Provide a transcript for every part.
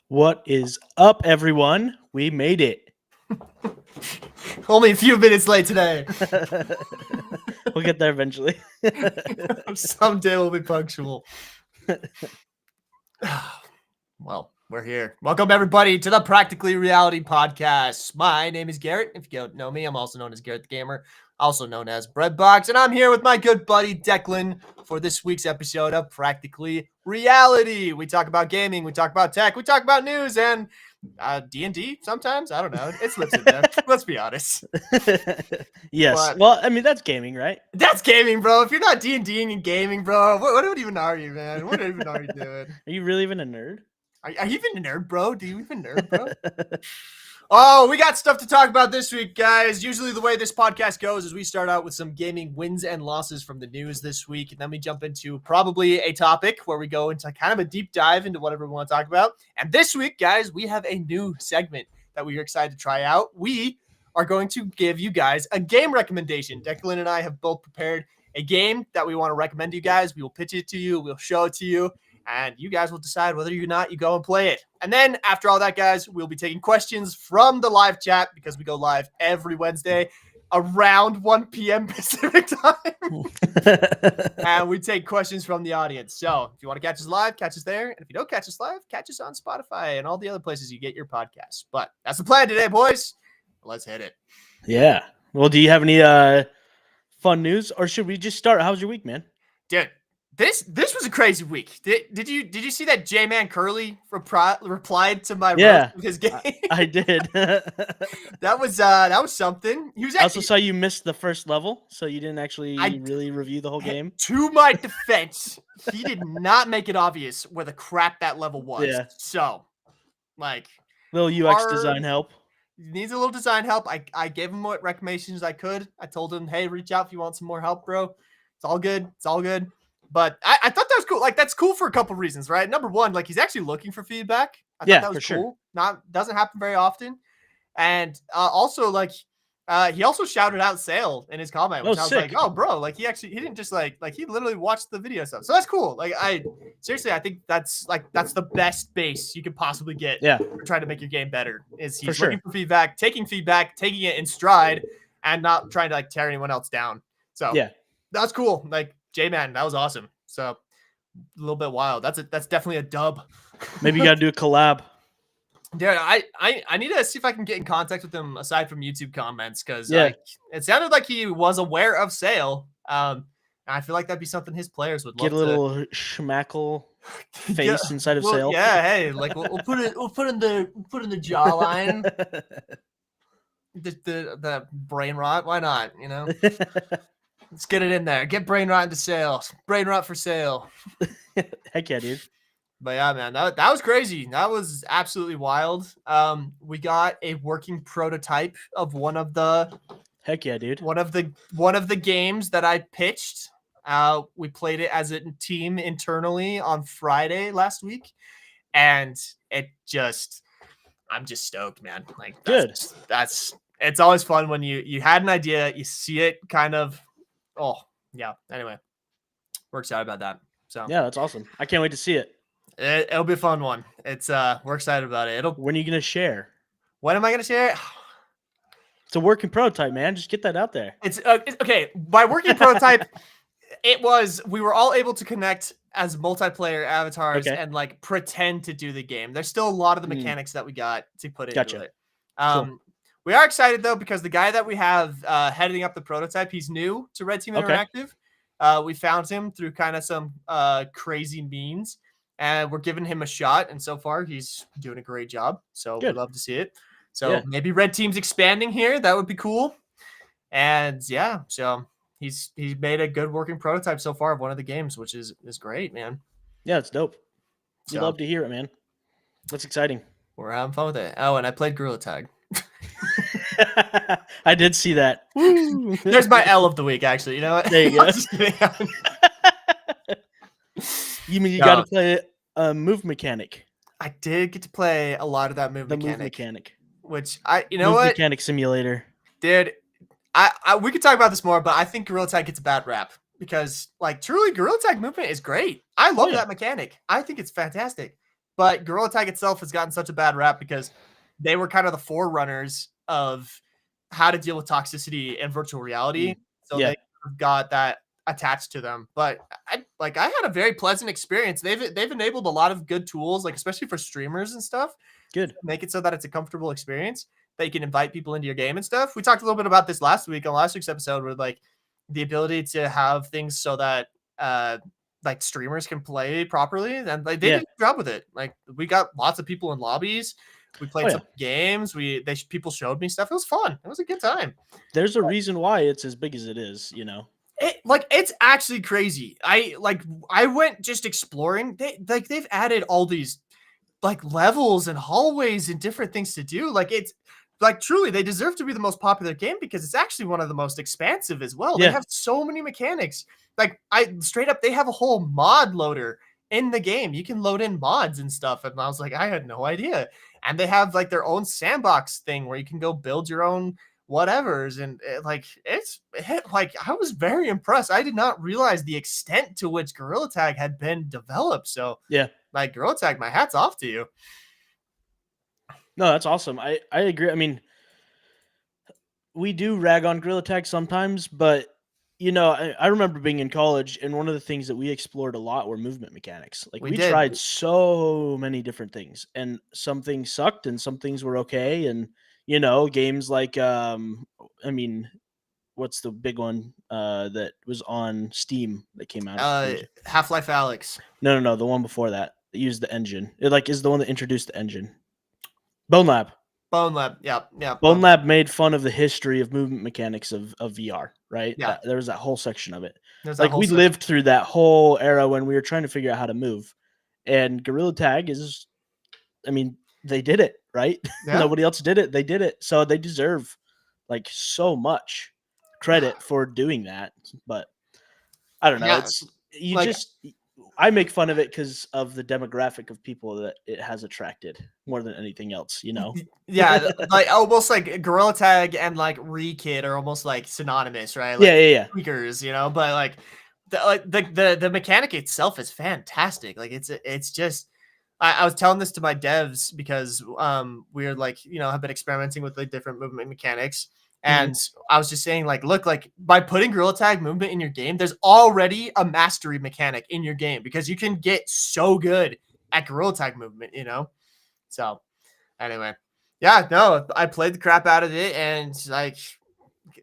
What is up, everyone? We made it. Only a few minutes late today. We'll get there eventually. Someday we'll be punctual. Well, we're here. Welcome, everybody, to the Practically Reality Podcast. My name is Garrett. If you don't know me, I'm also known as Garrett the Gamer, also known as Breadbox, and I'm here with my good buddy Declan for this week's episode of Practically Reality. We talk about gaming, we talk about tech, we talk about news, and D&D sometimes. I don't know. It slips in there. Let's be honest. Yes. But- well, I mean, that's gaming, right? That's gaming, bro. If you're not D&Ding and gaming, bro, what even are you, man? What even are you doing? Are you really even a nerd? Are you even a nerd, bro? Do you even nerd, bro? Oh, we got stuff to talk about this week, guys. Usually the way this podcast goes is we start out with some gaming wins and losses from the news this week, and then we jump into probably a topic where we go into kind of a deep dive into whatever we want to talk about. And this week, guys, we have a new segment that we are excited to try out. We are going to give you guys a game recommendation. Declan and I have both prepared a game that we want to recommend to you guys. We will pitch it to you. We'll show it to you. And you guys will decide whether or not you go and play it. And then after all that, guys, we'll be taking questions from the live chat because we go live every Wednesday. around 1 p.m. Pacific time. And we take questions from the audience. So if you want to catch us live, catch us there. And if you don't catch us live, catch us on Spotify and all the other places you get your podcasts. But that's the plan today, boys. Let's hit it. Yeah. Well, do you have any fun news, or should we just start? How was your week, man? Dude, this was a crazy week. Did you see that J-Man Curly replied to my roast of his game? I did. That was something. He was I also saw you missed the first level, so you didn't actually I- really review the whole game. To my defense, he did not make it obvious where the crap that level was. Yeah. So, like, Little UX design help. he needs a little design help. I gave him what recommendations I could. I told him, hey, reach out if you want some more help, bro. It's all good. It's all good. But I thought that was cool. Like, that's cool for a couple reasons, right? Number one, like, he's actually looking for feedback. I thought that was cool. Sure. Doesn't happen very often. And also, like, he also shouted out Sale in his comment, which I was sick. like, oh, bro, like, he didn't just like he literally watched the video stuff. So that's cool. Like, I think that's the best base you could possibly get. Yeah. For trying to make your game better is he's For looking for feedback, taking it in stride, and not trying to like tear anyone else down. So yeah, that's cool. Like, J-Man, that was awesome. So a little bit wild. That's definitely a dub. Maybe you got to do a collab. Dude, I need to see if I can get in contact with him aside from YouTube comments, because it sounded like he was aware of Sale. I feel like that'd be something his players would love. Get a little schmackle face inside of Sale. Yeah, hey, like we'll put in the jawline. the brain rot. Why not? You know, let's get it in there. Get brain rot into Sale. Brain rot for Sale. Heck yeah, dude. But yeah, man, that was crazy. That was absolutely wild. We got a working prototype of one of the games that I pitched. We played it as a team internally on Friday last week, and I'm just stoked, man. Like, it's always fun when you had an idea, you see it kind of. Oh yeah. Anyway, we're excited about that. So yeah, that's awesome. I can't wait to see it. It'll be a fun one. It's we're excited about it. When are you gonna share? When am I gonna share it? It's a working prototype, man. Just get that out there. It's okay. By working prototype, we were all able to connect as multiplayer avatars and like pretend to do the game. There's still a lot of the mechanics that we got to put into it. Cool. We are excited though, because the guy that we have heading up the prototype, he's new to Red Team Interactive. We found him through kind of some crazy means. And we're giving him a shot, and so far he's doing a great job. So we'd love to see it. So maybe Red Team's expanding here. That would be cool. And yeah, so he's made a good working prototype so far of one of the games, which is great, man. Yeah, it's dope. You love to hear it, man. That's exciting. We're having fun with it. Oh, and I played Gorilla Tag. I did see that. There's my L of the week, actually. You know what? There you go. You mean you got to play a move mechanic? I did get to play a lot of that move mechanic. Which move mechanic simulator. Dude, we could talk about this more, but I think Gorilla Tag gets a bad rap because, like, truly, Gorilla Tag movement is great. I love that mechanic. I think it's fantastic. But Gorilla Tag itself has gotten such a bad rap because they were kind of the forerunners of how to deal with toxicity in virtual reality. So they got that attached to them. But I had a very pleasant experience. They've enabled a lot of good tools, like especially for streamers and stuff. Good. Make it so that it's a comfortable experience that you can invite people into your game and stuff. We talked a little bit about this last week on last week's episode, with like the ability to have things so that like streamers can play properly, and like they did a good job with it. Like, we got lots of people in lobbies. We played some games. People showed me stuff. It was fun. It was a good time. There's a reason why it's as big as it is, you know. It's actually crazy. I went just exploring. They've added all these like levels and hallways and different things to do. Like, it's like, truly, they deserve to be the most popular game because it's actually one of the most expansive as well. They have so many mechanics. Like, they have a whole mod loader in the game. You can load in mods and stuff. And I was like, I had no idea. And they have like their own sandbox thing where you can go build your own whatevers. And I was very impressed. I did not realize the extent to which Gorilla Tag had been developed. So like, Gorilla Tag, my hat's off to you. No, that's awesome. I agree. I mean, we do rag on Gorilla Tag sometimes, but I remember being in college, and one of the things that we explored a lot were movement mechanics. Like We we did. tried so many different things, and some things sucked, and some things were okay. And games like I mean, what's the big one that was on Steam that came out? Half-Life Alyx. No, the one before that used the engine. It like is the one that introduced the engine. Bone Lab. Bone Lab. Yeah. Bone Lab made fun of the history of movement mechanics of VR, right? Yeah. There was that whole section of it. There's Like we lived through that whole era when we were trying to figure out how to move. And Gorilla Tag is, I mean, they did it, right? Yeah. Nobody else did it. They did it. So they deserve like so much credit for doing that. But I don't know. Yeah, It's you like- just I make fun of it because of the demographic of people that it has attracted more than anything else, Yeah, like almost like Gorilla Tag and like Re-Kid are almost like synonymous, right? Like, Yeah. Tweakers, but like the mechanic itself is fantastic. Like it's just I was telling this to my devs because we're like have been experimenting with like different movement mechanics. And I was just saying, like, look, like by putting Gorilla Tag movement in your game, there's already a mastery mechanic in your game because you can get so good at Gorilla Tag movement, So anyway, yeah, no, I played the crap out of it, and like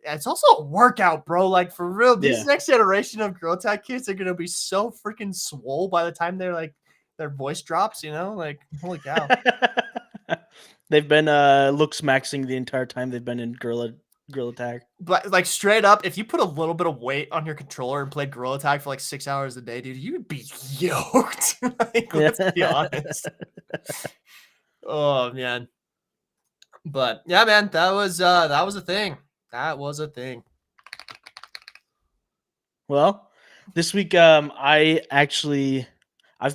it's also a workout, bro. Like for real, this next generation of Gorilla Tag kids are gonna be so freaking swole by the time they're like their voice drops, like holy cow. They've been looks maxing the entire time they've been in Gorilla Tag. But like straight up, if you put a little bit of weight on your controller and played Gorilla Tag for like 6 hours a day, dude, you would be yoked. Like, let's be honest. Oh man. But yeah, man, that was a thing. That was a thing. Well, this week I've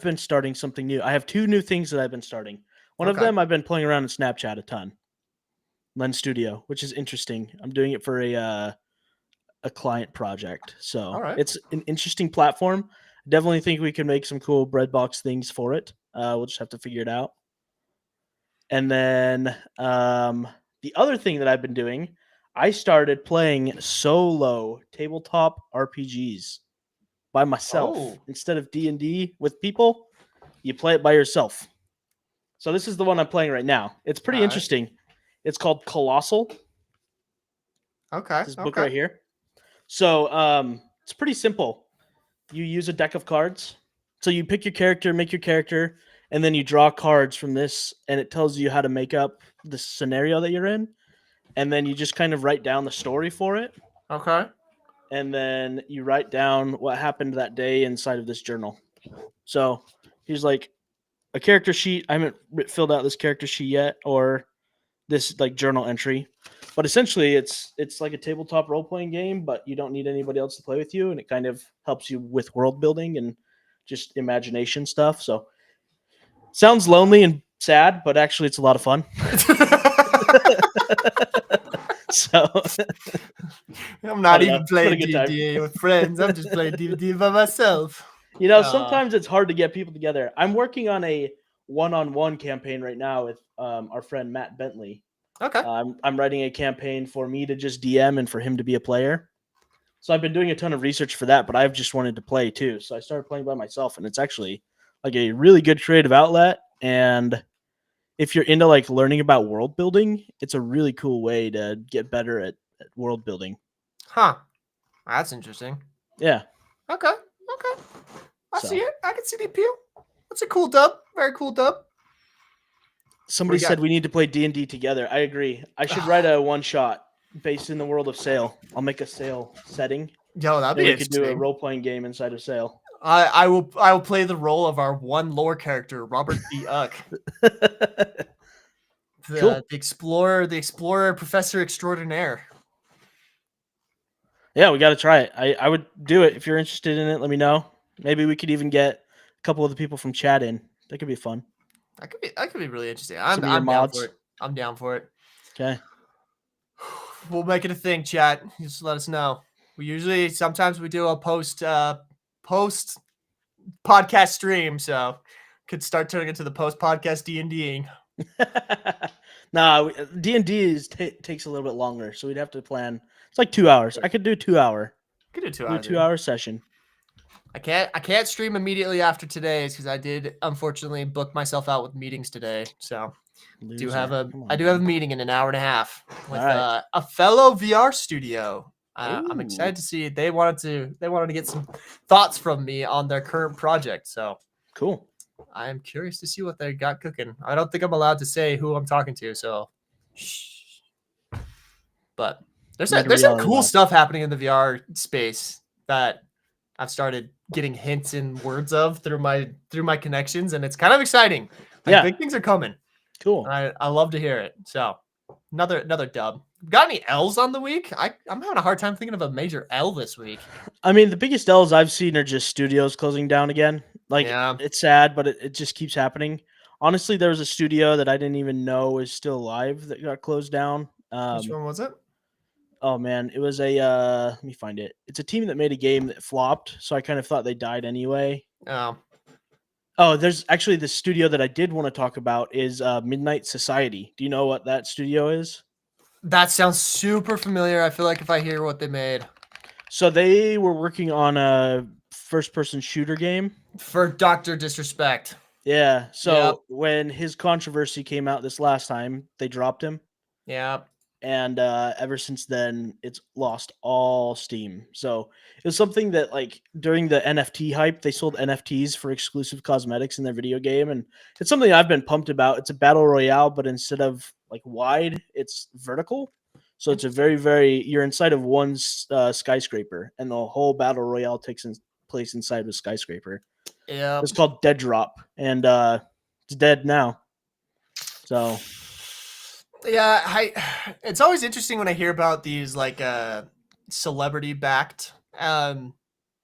been starting something new. I have 2 new things that I've been starting. One of them I've been playing around in Snapchat a ton. Lens Studio, which is interesting. I'm doing it for a client project. So it's an interesting platform. Definitely think we can make some cool breadbox things for it. We'll just have to figure it out. And then the other thing that I've been doing, I started playing solo tabletop RPGs by myself. Instead of D&D with people, you play it by yourself. So this is the one I'm playing right now. It's pretty interesting. It's called Colossal. Okay. This book right here. So it's pretty simple. You use a deck of cards. So you pick your character, make your character, and then you draw cards from this, and it tells you how to make up the scenario that you're in. And then you just kind of write down the story for it. Okay. And then you write down what happened that day inside of this journal. So here's like a character sheet. I haven't filled out this character sheet yet, or this like journal entry, but essentially it's like a tabletop role-playing game, but you don't need anybody else to play with you, and it kind of helps you with world building and just imagination stuff. So sounds lonely and sad, but actually it's a lot of fun. So I'm not even playing D&D with friends. I'm just playing D&D by myself. Sometimes it's hard to get people together. I'm working on a one-on-one campaign right now with our friend Matt Bentley. Okay. I'm writing a campaign for me to just DM and for him to be a player. So I've been doing a ton of research for that, but I've just wanted to play too. So I started playing by myself, and it's actually like a really good creative outlet. And if you're into like learning about world building, it's a really cool way to get better at world building. Huh. That's interesting. Yeah. Okay. I see it. I can see the appeal. That's a cool dub. Very cool dub. Somebody said we need to play D&D together. I agree. I should write a one-shot based in the world of Sail. I'll make a Sail setting. Yo, that'd be interesting. We could do a role-playing game inside of Sail. I will play the role of our one lore character, Robert D. Uck. The explorer, professor extraordinaire. Yeah, we got to try it. I would do it. If you're interested in it, let me know. Maybe we could even get a couple of the people from chat in. That could be fun. That could be really interesting. I'm down for it. I'm down for it. Okay. We'll make it a thing, chat. Just let us know. Sometimes we do a post podcast stream, so could start turning into the post podcast D&Ding. No, D&D takes a little bit longer, so we'd have to plan. It's like 2 hours. I could do 2 hour. Could do 2 Do a hours. 2 hour session. I can't stream immediately after today's because I did unfortunately book myself out with meetings today. So I do have a meeting in an hour and a half with a fellow VR studio. I'm excited to see they wanted to get some thoughts from me on their current project. So cool. I am curious to see what they got cooking. I don't think I'm allowed to say who I'm talking to, so shh. But there's some cool stuff happening in the VR space that I've started getting hints and words of through my connections, and it's kind of exciting. Like, big things are coming. Cool. I love to hear it. So another dub. Got any L's on the week? I'm having a hard time thinking of a major L this week. I mean, the biggest L's I've seen are just studios closing down again. Like, it's sad, but it just keeps happening. Honestly, there was a studio that I didn't even know is still alive that got closed down. Which one was it? Oh man, it was a let me find it. It's a team that made a game that flopped, so I kind of thought they died anyway. Oh, there's actually the studio that I did want to talk about is Midnight Society. Do you know what that studio is? That sounds super familiar. I feel like if I hear what they made. So they were working on a first-person shooter game for Dr. Disrespect. Yeah. So when his controversy came out this last time, they dropped him. Yeah. And ever since then, it's lost all steam. So it was something that, like, during the NFT hype, they sold NFTs for exclusive cosmetics in their video game, and it's something I've been pumped about. It's a battle royale, but instead of like wide, it's vertical. So it's a very you're inside of one skyscraper, and the whole battle royale takes place inside of a skyscraper. Yeah, it's called Dead Drop, and it's dead now. So. Yeah, it's always interesting when I hear about these like celebrity-backed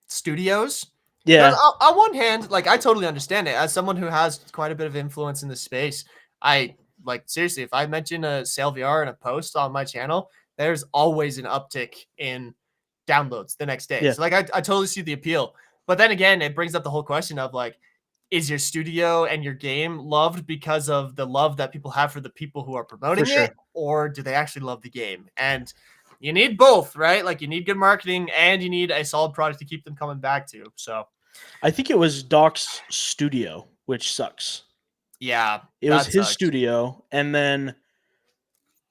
studios. Yeah. On one hand, like I totally understand it. As someone who has quite a bit of influence in the space, I like seriously, if I mention a Sail VR in a post on my channel, there's always an uptick in downloads the next day. Yeah. So like I totally see the appeal. But then again, it brings up the whole question of like, is your studio and your game loved because of the love that people have for the people who are promoting it, or do they actually love the game? And you need both, right? Like you need good marketing and you need a solid product to keep them coming back to. So I think it was Doc's studio, which sucks. Yeah. It was his studio, and then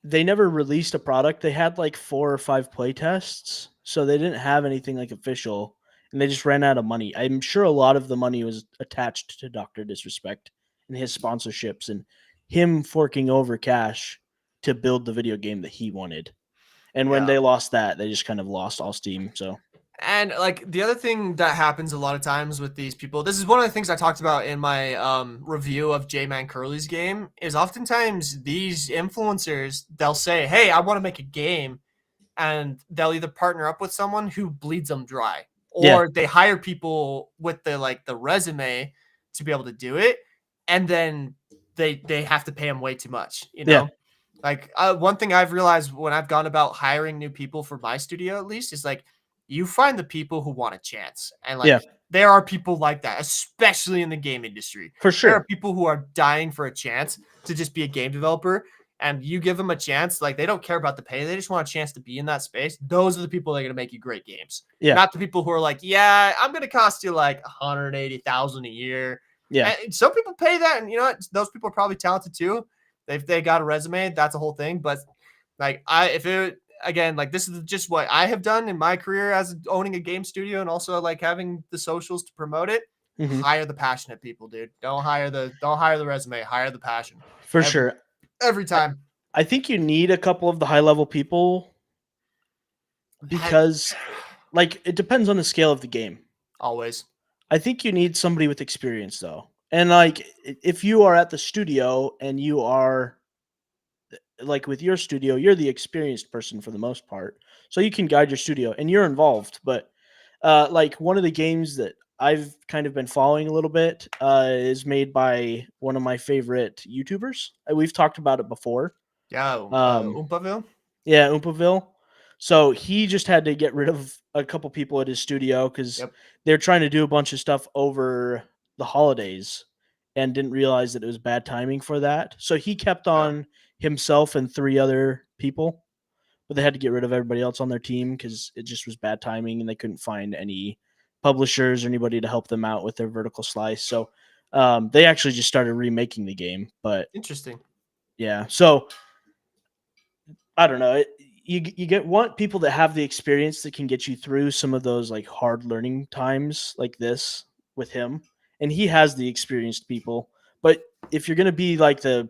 they never released a product. They had like 4 or 5 play tests, so they didn't have anything like official. And they just ran out of money. I'm sure a lot of the money was attached to Dr. Disrespect and his sponsorships and him forking over cash to build the video game that he wanted. And when they lost that, they just kind of lost all steam. So, and like the other thing that happens a lot of times with these people, this is one of the things I talked about in my review of J-Man Curly's game, is oftentimes these influencers, they'll say, hey, I want to make a game, and they'll either partner up with someone who bleeds them dry. Or they hire people with the resume to be able to do it, and then they have to pay them way too much, you know? Like one thing I've realized when I've gone about hiring new people for my studio, at least, is like you find the people who want a chance, and like there are people like that, especially in the game industry. For sure, there are people who are dying for a chance to just be a game developer. And you give them a chance, like they don't care about the pay. They just want a chance to be in that space. Those are the people that are going to make you great games. Yeah. Not the people who are like, yeah, I'm going to cost you like $180,000 a year. Yeah. And some people pay that. And you know what? Those people are probably talented too. If they got a resume, that's a whole thing. But like this is just what I have done in my career as owning a game studio and also like having the socials to promote it. Mm-hmm. Hire the passionate people, dude. Don't hire the resume. Hire the passion. For sure. Every time. I think you need a couple of the high-level people because, like, it depends on the scale of the game. Always. I think you need somebody with experience, though. And, like, if you are at the studio and you are, like, with your studio, you're the experienced person for the most part. So you can guide your studio, and you're involved. But, like, one of the games that I've kind of been following a little bit is made by one of my favorite YouTubers. We've talked about it before. Yeah, Oompaville? Yeah, Oompaville. So he just had to get rid of a couple people at his studio because they're trying to do a bunch of stuff over the holidays and didn't realize that it was bad timing for that. So he kept on himself and 3 other people, but they had to get rid of everybody else on their team because it just was bad timing and they couldn't find any publishers or anybody to help them out with their vertical slice. So they actually just started remaking the game. But Interesting. yeah, so I don't know. You want people that have the experience that can get you through some of those like hard learning times like this with him, and he has the experienced people. But if you're gonna be like the,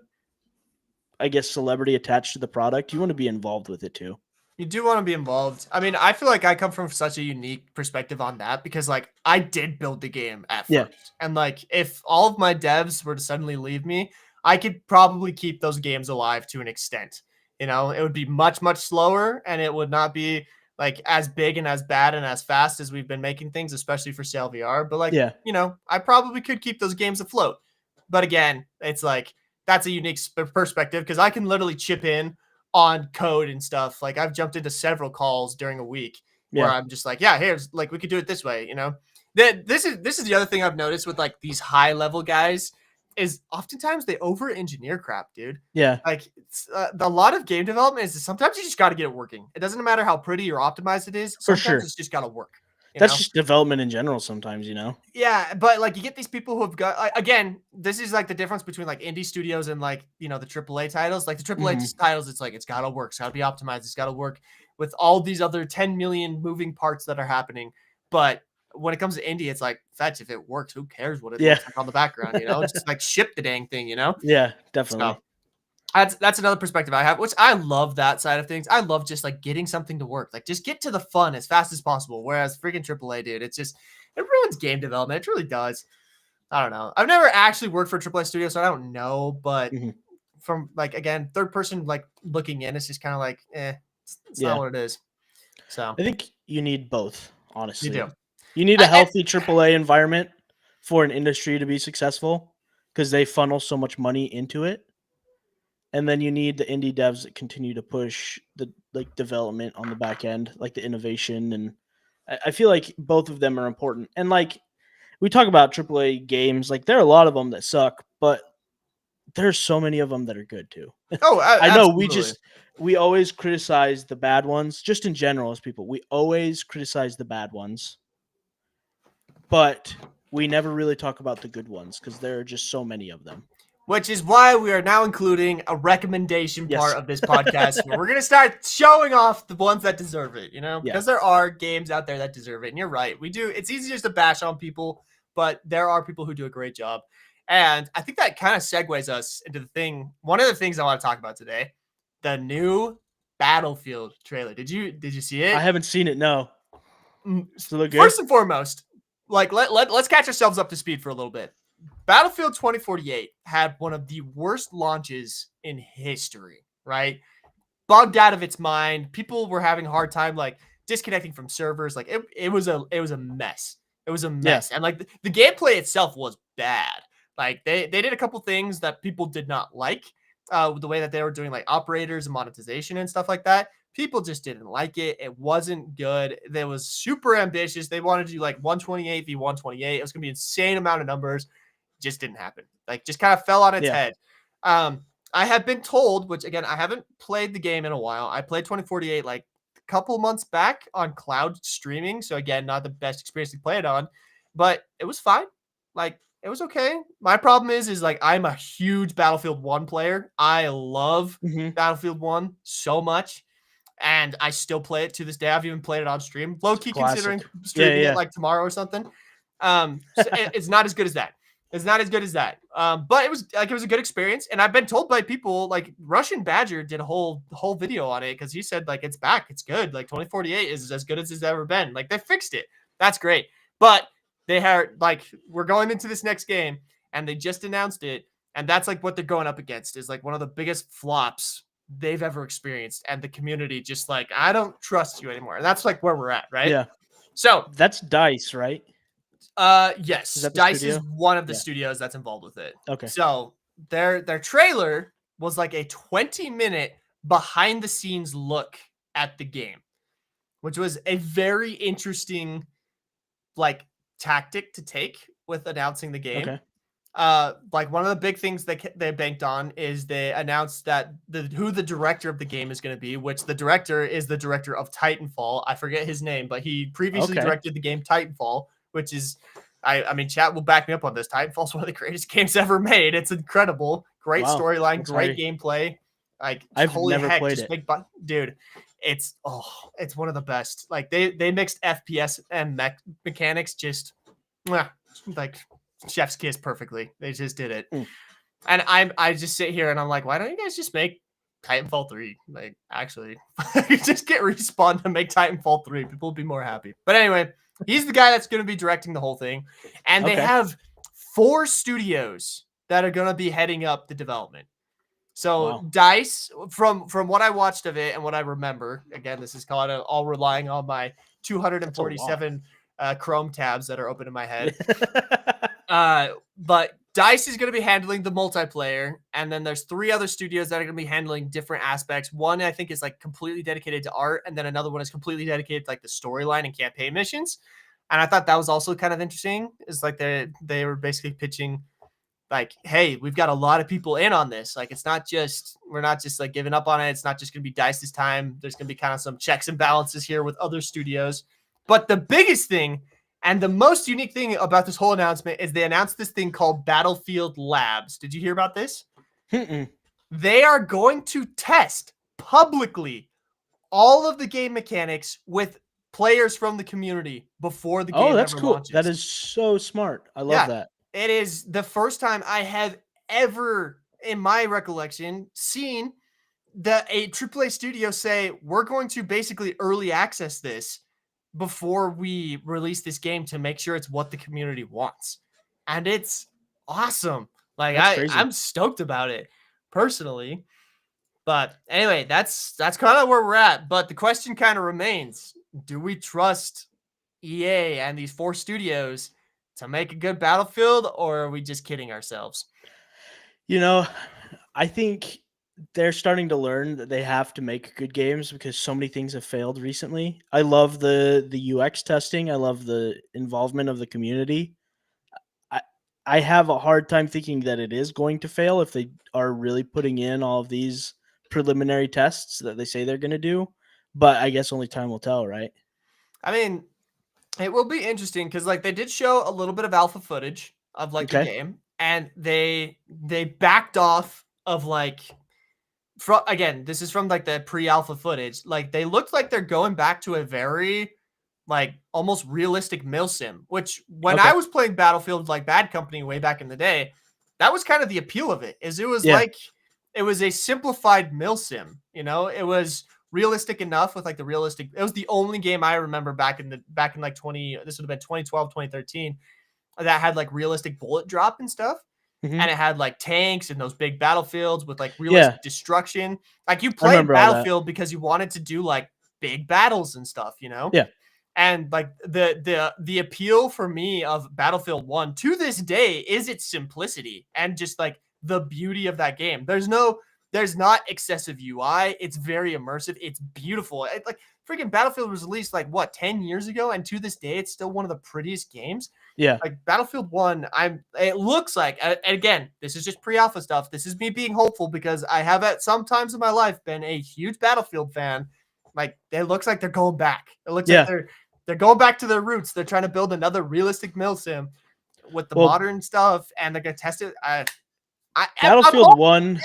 I guess, celebrity attached to the product, you want to be involved with it too. You do want to be involved. I mean, I feel like I come from such a unique perspective on that because, like, I did build the game at Yeah. first. And, like, if all of my devs were to suddenly leave me, I could probably keep those games alive to an extent. You know, it would be much, much slower and it would not be, like, as big and as bad and as fast as we've been making things, especially for Sail VR. But, like, Yeah. you know, I probably could keep those games afloat. But again, it's like, that's a unique perspective because I can literally chip in on code and stuff. Like I've jumped into several calls during a week where Yeah. I'm just like, yeah, here's like we could do it this way, you know. This is the other thing I've noticed with like these high level guys is oftentimes they over engineer crap, dude. Yeah. Like a lot of game development is sometimes you just got to get it working. It doesn't matter how pretty or optimized it is. For Sometimes sure. it's just got to work. That's just development in general sometimes, you know? Yeah, but like you get these people who have got again, this is like the difference between like indie studios and like, you know, the AAA titles. Like the AAA titles, it's like it's got to work, it's got to be optimized, it's got to work with all these other 10 million moving parts that are happening. But when it comes to indie, it's like, fetch, if it works, who cares what it looks like on the background, you know? Just like ship the dang thing, you know? Yeah, definitely. So, that's another perspective I have, which I love that side of things. I love just like getting something to work, like just get to the fun as fast as possible. Whereas freaking AAA, dude, it's just it ruins game development. It really does. I don't know. I've never actually worked for a AAA studio, so I don't know. But from like again, third person like looking in, it's just kind of like, it's not what it is. So I think you need both. Honestly, you do. You need a healthy AAA environment for an industry to be successful because they funnel so much money into it. And then you need the indie devs that continue to push the like development on the back end, like the innovation. And I feel like both of them are important. And like we talk about AAA games, like there are a lot of them that suck, but there's so many of them that are good too. Oh, I know we always criticize the bad ones, just in general as people. We always criticize the bad ones, but we never really talk about the good ones because there are just so many of them. Which is why we are now including a recommendation part of this podcast where we're going to start showing off the ones that deserve it, you know, because there are games out there that deserve it. And you're right. We do. It's easy just to bash on people, but there are people who do a great job. And I think that kind of segues us into the thing. One of the things I want to talk about today, the new Battlefield trailer. Did you see it? I haven't seen it. No. Does it look good? First and foremost, like let's catch ourselves up to speed for a little bit. Battlefield 2048 had one of the worst launches in history, right? Bugged out of its mind. People were having a hard time like disconnecting from servers. Like it was a mess. It was a mess. Yeah. And like the gameplay itself was bad. Like they did a couple things that people did not like. The way that they were doing like operators and monetization and stuff like that. People just didn't like it. It wasn't good. They was super ambitious. They wanted to do like 128 v 128. It was gonna be an insane amount of numbers. Just didn't happen. Like just kind of fell on its head. I have been told, which again, I haven't played the game in a while. I played 2048 like a couple months back on cloud streaming. So again, not the best experience to play it on, but it was fine. Like it was okay. My problem is like I'm a huge Battlefield 1 player. I love Battlefield 1 so much. And I still play it to this day. I've even played it on stream. Low key considering streaming it like tomorrow or something. So it's not as good as that. It's not as good as that. But it was a good experience. And I've been told by people like Russian Badger did a whole video on it because he said like it's back. It's good. Like 2048 is as good as it's ever been. Like they fixed it. That's great. But they had like we're going into this next game and they just announced it. And that's like what they're going up against is like one of the biggest flops they've ever experienced. And the community just like, I don't trust you anymore. And that's like where we're at, right? Yeah. So that's DICE, right? Yes. DICE is one of the studios that's involved with it. Okay. So their trailer was like a 20-minute behind the scenes look at the game, which was a very interesting like tactic to take with announcing the game. like one of the big things they banked on is they announced that who the director of the game is going to be, which the director is the director of Titanfall. I forget his name, but he previously directed the game Titanfall, which is, I mean, chat will back me up on this. Titanfall is one of the greatest games ever made. It's incredible, great storyline, great gameplay. Like, I've never played it, dude. It's one of the best. Like they mixed FPS and mechanics just like chef's kiss perfectly. They just did it. And I just sit here and I'm like, why don't you guys just make Titanfall 3? Like, actually, just get Respawn to make Titanfall 3. People will be more happy. But anyway, he's the guy that's going to be directing the whole thing. And they have 4 studios that are going to be heading up the development. So DICE, from what I watched of it and what I remember, again, this is called all relying on my 247 Chrome tabs that are open in my head. But DICE is going to be handling the multiplayer, and then there's 3 other studios that are going to be handling different aspects. One, I think, is like completely dedicated to art, and then another one is completely dedicated to like the storyline and campaign missions. And I thought that was also kind of interesting. It's like they were basically pitching, like, hey, we've got a lot of people in on this. Like, we're not just like giving up on it. It's not just going to be DICE this time. There's going to be kind of some checks and balances here with other studios. But the biggest thing and the most unique thing about this whole announcement is they announced this thing called Battlefield Labs. Did you hear about this? They are going to test publicly all of the game mechanics with players from the community before the game that's ever cool. launches. That is so smart. I love that. It is the first time I have ever, in my recollection, seen a AAA studio say, we're going to basically early access this before we release this game to make sure it's what the community wants. And it's awesome. Like, I'm stoked about it personally. But anyway, that's kind of where we're at. But the question kind of remains, do we trust EA and these 4 studios to make a good Battlefield, or are we just kidding ourselves? You know, I think they're starting to learn that they have to make good games because so many things have failed recently. I love the UX testing. I love the involvement of the community. I have a hard time thinking that it is going to fail if they are really putting in all of these preliminary tests that they say they're going to do. But I guess only time will tell, right? I mean, it will be interesting because like they did show a little bit of alpha footage of like the game, and they backed off of like again, this is from like the pre-alpha footage. Like they looked like they're going back to a very like almost realistic milsim, which when I was playing Battlefield like Bad Company way back in the day, that was kind of the appeal of it. Is it was like it was a simplified milsim, you know? It was realistic enough with like the realistic. It was the only game I remember back in like this would have been 2012, 2013, that had like realistic bullet drop and stuff. And it had like tanks and those big battlefields with like realistic destruction. Like you played Battlefield because you wanted to do like big battles and stuff, you know? Yeah. And like the appeal for me of Battlefield 1 to this day is its simplicity and just like the beauty of that game. There's not excessive UI. It's very immersive. It's beautiful. Like freaking Battlefield was released like what 10 years ago, and to this day, it's still one of the prettiest games. Yeah, like Battlefield 1. It looks like, and again, this is just pre-alpha stuff. This is me being hopeful because I have at some times in my life been a huge Battlefield fan. Like it looks like they're going back. It looks like they're going back to their roots. They're trying to build another realistic milsim with the modern stuff, and they're gonna test it. Battlefield 1,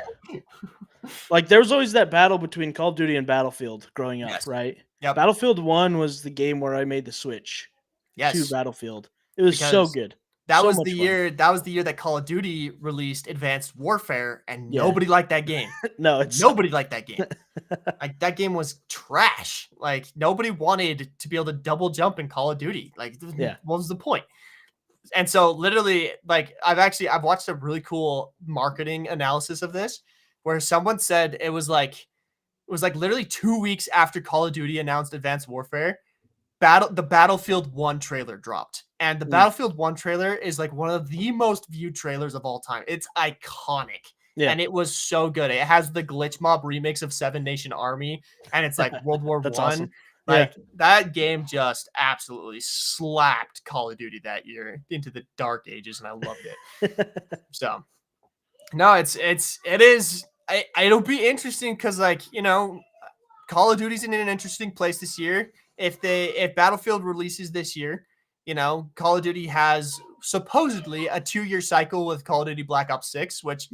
like there was always that battle between Call of Duty and Battlefield growing up, right? Yeah. Battlefield 1 was the game where I made the switch to Battlefield. It was so good. That was the year that Call of Duty released Advanced Warfare, and nobody liked that game. Nobody liked that game. Like that game was trash. Like nobody wanted to be able to double jump in Call of Duty. Like what was the point? And so literally, like I've watched a really cool marketing analysis of this where someone said it was like literally 2 weeks after Call of Duty announced Advanced Warfare, the Battlefield 1 trailer dropped. And the Battlefield 1 trailer is like one of the most viewed trailers of all time. It's iconic. Yeah. And it was so good. It has the Glitch Mob remix of Seven Nation Army, and it's like World War I. Awesome. Like that game just absolutely slapped Call of Duty that year into the dark ages, and I loved it. So no, it is. It'll be interesting because, like, Call of Duty's in an interesting place this year. If Battlefield releases this year, Call of Duty has supposedly a 2-year cycle with Call of Duty Black Ops 6, which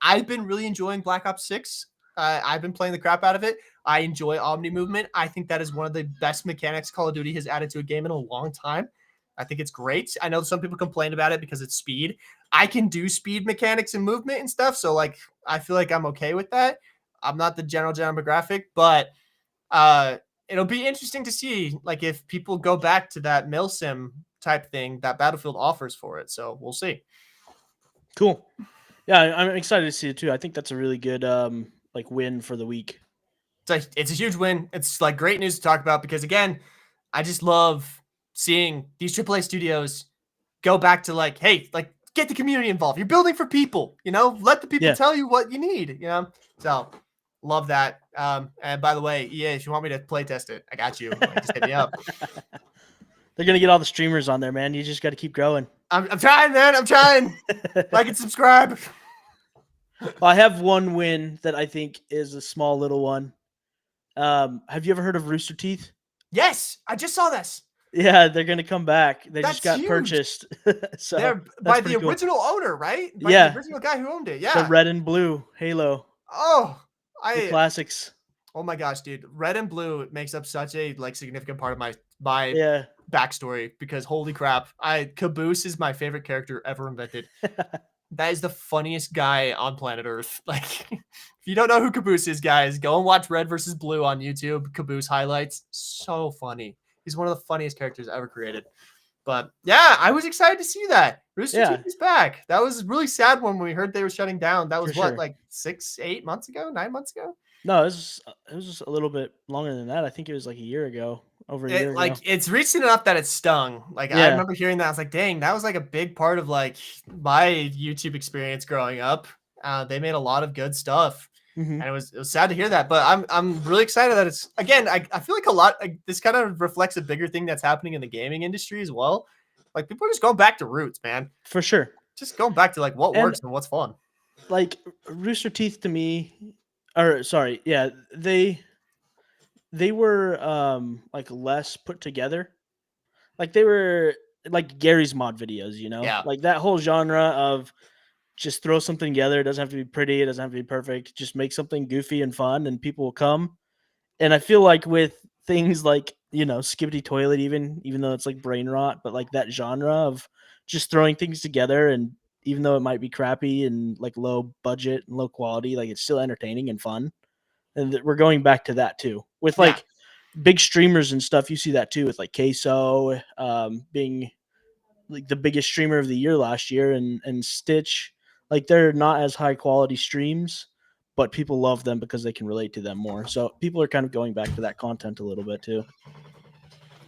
I've been really enjoying Black Ops 6. I've been playing the crap out of it. I enjoy Omni Movement. I think that is one of the best mechanics Call of Duty has added to a game in a long time. I think it's great. I know some people complain about it because it's speed. I can do speed mechanics and movement and stuff, so like I feel like I'm okay with that. I'm not the general demographic, but it'll be interesting to see like if people go back to that milsim type thing that Battlefield offers for it. So we'll see. Cool. Yeah, I'm excited to see it too. I think that's a really good like win for the week. It's a huge win. It's like great news to talk about because again, I just love seeing these AAA studios go back to like, hey, like get the community involved. You're building for people, let the people tell you what you need, So love that. And by the way, EA, if you want me to play test it, I got you. Like, just hit me up. They're gonna get all the streamers on there, man. You just got to keep growing. I'm trying, man. I'm trying. Like and subscribe. Well, I have one win that I think is a small little one. Have you ever heard of Rooster Teeth? Yes, I just saw this. Yeah, they're gonna come back. They just got huge. Purchased. So they're by the original owner, right? By the original guy who owned it. Yeah. The red and blue Halo. Oh, the classics. Oh my gosh, dude! Red and blue makes up such a like significant part of my backstory because holy crap, Caboose is my favorite character ever invented. That is the funniest guy on planet Earth. Like, if you don't know who Caboose is, guys, go and watch Red versus Blue on YouTube. Caboose highlights. So funny. He's one of the funniest characters ever created. But yeah, I was excited to see that. Rooster Teeth is back. That was really sad when we heard they were shutting down. That was like 6-8 months ago, 9 months ago? No, it was just a little bit longer than that. I think it was like a year ago. Over a year ago. It's recent enough that it stung. Like I remember hearing that. I was like, dang, that was like a big part of like my YouTube experience growing up. They made a lot of good stuff. And it was sad to hear that. But I'm really excited that it's again, I feel like a lot this kind of reflects a bigger thing that's happening in the gaming industry as well. Like people are just going back to roots, man. For sure. Just going back to like what works and what's fun. Like Rooster Teeth to me, or sorry, yeah, they were like less put together. Like they were like Gary's mod videos, like that whole genre of just throw something together. It doesn't have to be pretty. It doesn't have to be perfect. Just make something goofy and fun and people will come. And I feel like with things like, Skibbity Toilet, even though it's like brain rot, but like that genre of just throwing things together, and even though it might be crappy and like low budget and low quality, like it's still entertaining and fun. And we're going back to that too with like big streamers and stuff. You see that too with like Queso being like the biggest streamer of the year last year, and Stitch. Like they're not as high quality streams, but people love them because they can relate to them more. So people are kind of going back to that content a little bit too.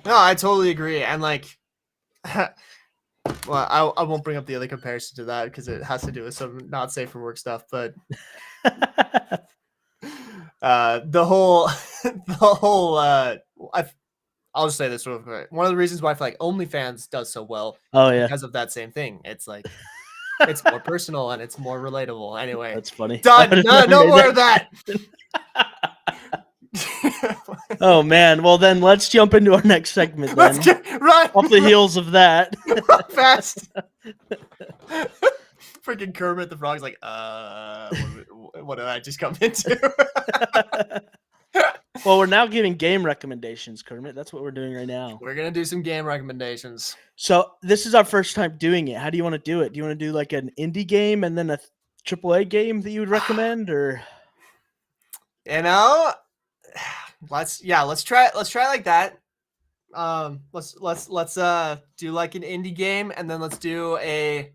No, I totally agree. And like, well, I won't bring up the other comparison to that because it has to do with some not safe for work stuff, but the whole I'll just say this real quick. One of the reasons why I feel like OnlyFans does so well because of that same thing. It's like it's more personal and it's more relatable. Anyway, that's funny. Done. No more of that. Oh man. Well then let's jump into our next segment then. Run off the heels of that. Run fast. Freaking Kermit the Frog's like, what did I just come into? Well, we're now giving game recommendations, Kermit. That's what we're doing right now. We're going to do some game recommendations. So this is our first time doing it. How do you want to do it? Do you want to do like an indie game and then a AAA game that you would recommend, or? Let's try like that. Let's do like an indie game, and then let's do I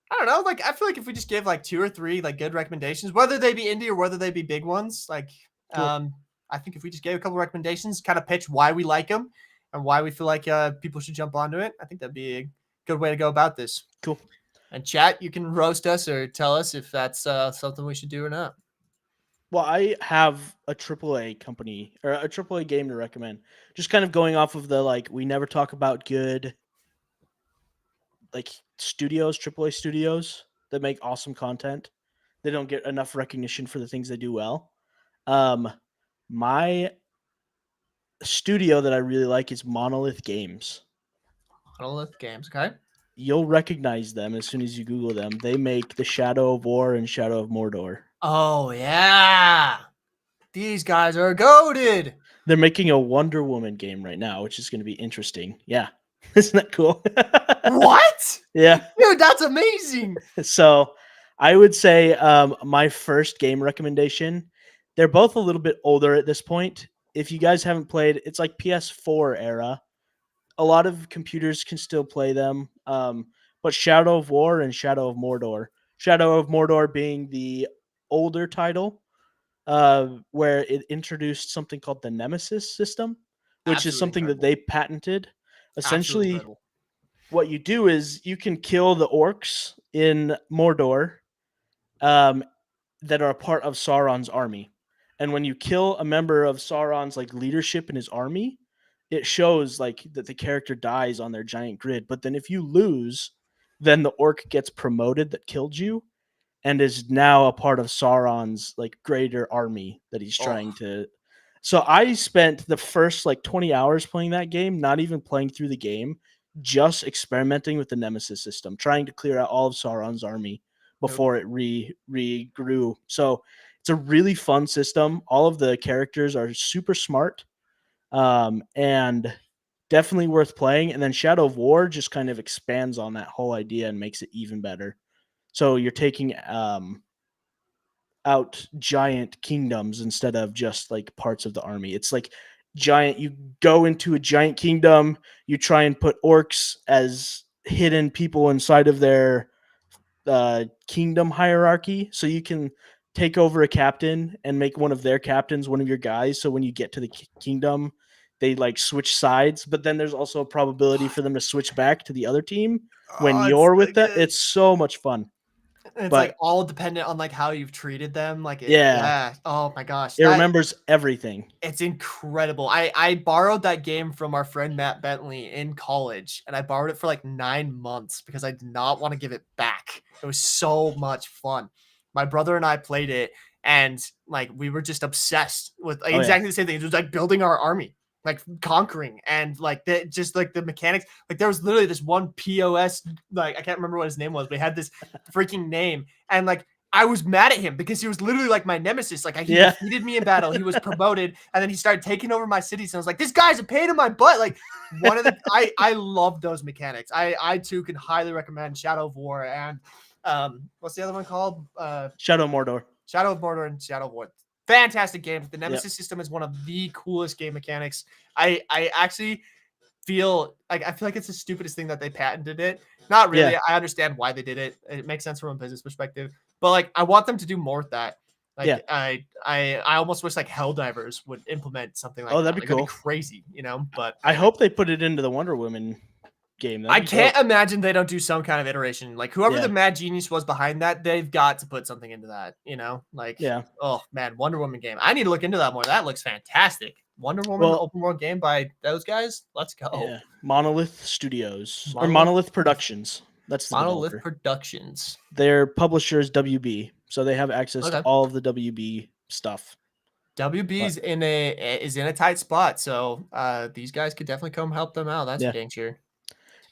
don't know. Like, I feel like if we just give like 2 or 3 like good recommendations, whether they be indie or whether they be big ones, like, cool. I think if we just gave a couple recommendations, kind of pitch why we like them and why we feel like people should jump onto it, I think that'd be a good way to go about this. And chat, you can roast us or tell us if that's something we should do or not. Well, I have a AAA company or a AAA game to recommend. Just kind of going off of the like we never talk about good like studios, AAA studios that make awesome content. They don't get enough recognition for the things they do well. My studio that I really like is Monolith Games. Monolith Games, okay. You'll recognize them as soon as you Google them. They make the Shadow of War and Shadow of Mordor. Oh yeah, these guys are goated. They're making a Wonder Woman game right now, which is going to be interesting. Yeah, isn't that cool? What? Yeah, dude, that's amazing. So, I would say my first game recommendation. They're both a little bit older at this point. If you guys haven't played, it's like PS4 era. A lot of computers can still play them. But Shadow of War and Shadow of Mordor. Shadow of Mordor being the older title, where it introduced something called the Nemesis system, which Absolutely is something incredible. that they patented. Essentially, Absolutely what you do is you can kill the orcs in Mordor that are a part of Sauron's army. And when you kill a member of Sauron's like leadership in his army, it shows like that the character dies on their giant grid. But then if you lose, then the orc gets promoted that killed you and is now a part of Sauron's like greater army that he's trying to. So I spent the first like 20 hours playing that game, not even playing through the game, just experimenting with the Nemesis system, trying to clear out all of Sauron's army before it regrew. So it's a really fun system. All of the characters are super smart, and definitely worth playing. And then Shadow of War just kind of expands on that whole idea and makes it even better. So you're taking out giant kingdoms instead of just like parts of the army. It's like giant. You go into a giant kingdom. You try and put orcs as hidden people inside of their kingdom hierarchy, so you can take over a captain and make one of their captains one of your guys. So when you get to the kingdom, they like switch sides. But then there's also a probability for them to switch back to the other team when you're with them. It's so much fun. It's like all dependent on like how you've treated them. Like yeah. Oh my gosh. It remembers everything. It's incredible. I borrowed that game from our friend Matt Bentley in college, and I borrowed it for like 9 months because I did not want to give it back. It was so much fun. My brother and I played it, and like we were just obsessed with like, exactly the same thing. It was like building our army, like conquering, and like just like the mechanics. Like there was literally this one POS, like I can't remember what his name was, but he had this freaking name, and like I was mad at him because he was literally like my nemesis. Like he defeated me in battle. He was promoted, and then he started taking over my cities. And I was like, this guy's a pain in my butt. Like one of the I love those mechanics. I too can highly recommend Shadow of War and what's the other one called? Shadow of Mordor. Shadow of Mordor and Shadow of War. Fantastic games. The Nemesis system is one of the coolest game mechanics. I actually feel like it's the stupidest thing that they patented it. Not really. I understand why they did it. It makes sense from a business perspective. But like I want them to do more with that. Like I almost wish like Helldivers would implement something like that. That'd be cool. That'd be crazy, you know. But I hope they put it into the Wonder Woman game. I can't imagine they don't do some kind of iteration. Like whoever the mad genius was behind that, they've got to put something into that, you know? Like oh man, Wonder Woman game. I need to look into that more. That looks fantastic. Wonder Woman open world game by those guys. Let's go. Yeah. Monolith Studios or Monolith Productions. That's the Monolith developer. Productions. Their publisher is WB, so they have access to all of the WB stuff. WB is in a tight spot, so these guys could definitely come help them out. That's for dang sure.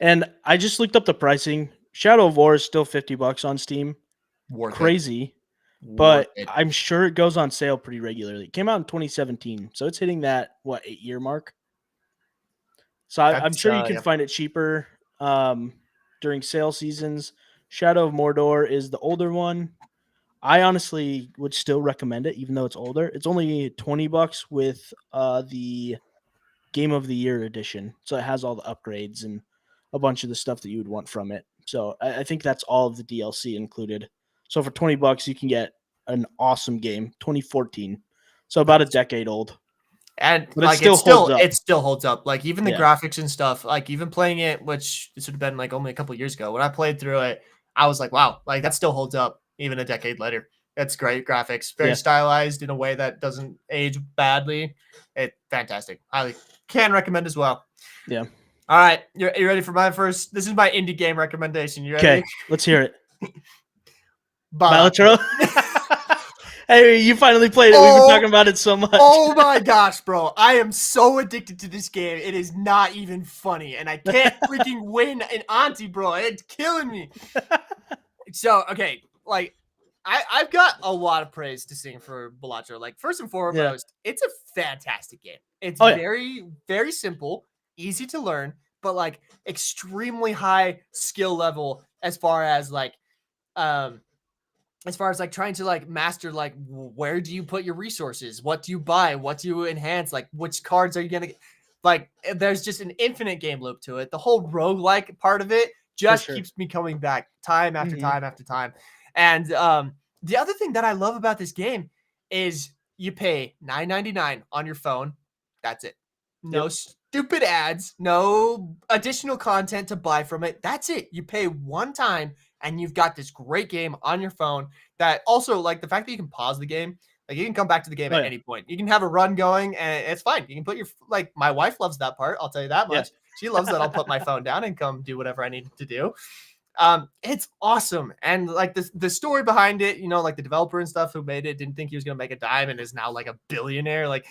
And I just looked up the pricing. Shadow of War is still $50 on Steam. Crazy. But I'm sure it goes on sale pretty regularly. It came out in 2017, so it's hitting that 8-year mark. So I'm sure you can find it cheaper during sale seasons. Shadow of Mordor is the older one. I honestly would still recommend it, even though it's older. It's only $20 with the Game of the Year edition, so it has all the upgrades and a bunch of the stuff that you would want from it. So I think that's all of the DLC included. So for $20, you can get an awesome game, 2014. So about a decade old. And but like it still holds up. Like even the graphics and stuff, like even playing it, which this would have been like only a couple years ago. When I played through it, I was like, wow, like that still holds up even a decade later. It's great graphics, very stylized in a way that doesn't age badly. It's fantastic. Highly can recommend as well. Yeah. All right, you ready for my first? This is my indie game recommendation. You ready? Okay, let's hear it. Balatro. Hey, you finally played it. We've been talking about it so much. Oh my gosh, bro. I am so addicted to this game. It is not even funny. And I can't freaking win an auntie, bro. It's killing me. So, okay, like, I've got a lot of praise to sing for Balatro. Like, first and foremost, it's a fantastic game. It's very, very simple, easy to learn, but like extremely high skill level as far as like trying to like master like where do you put your resources, what do you buy, what do you enhance, like which cards are you gonna get? Like there's just an infinite game loop to it. The whole roguelike part of it just keeps me coming back time after time after time. And the other thing that I love about this game is you pay $9.99 on your phone. That's it. No stupid ads, no additional content to buy from it. That's it. You pay one time and you've got this great game on your phone that also, like, the fact that you can pause the game, like, you can come back to the game at any point. You can have a run going and it's fine. You can put your, like, my wife loves that part. I'll tell you that much. She loves that I'll put my phone down and come do whatever I need to do. It's awesome. And like the story behind it, you know, like the developer and stuff who made it didn't think he was going to make a dime and is now like a billionaire. Like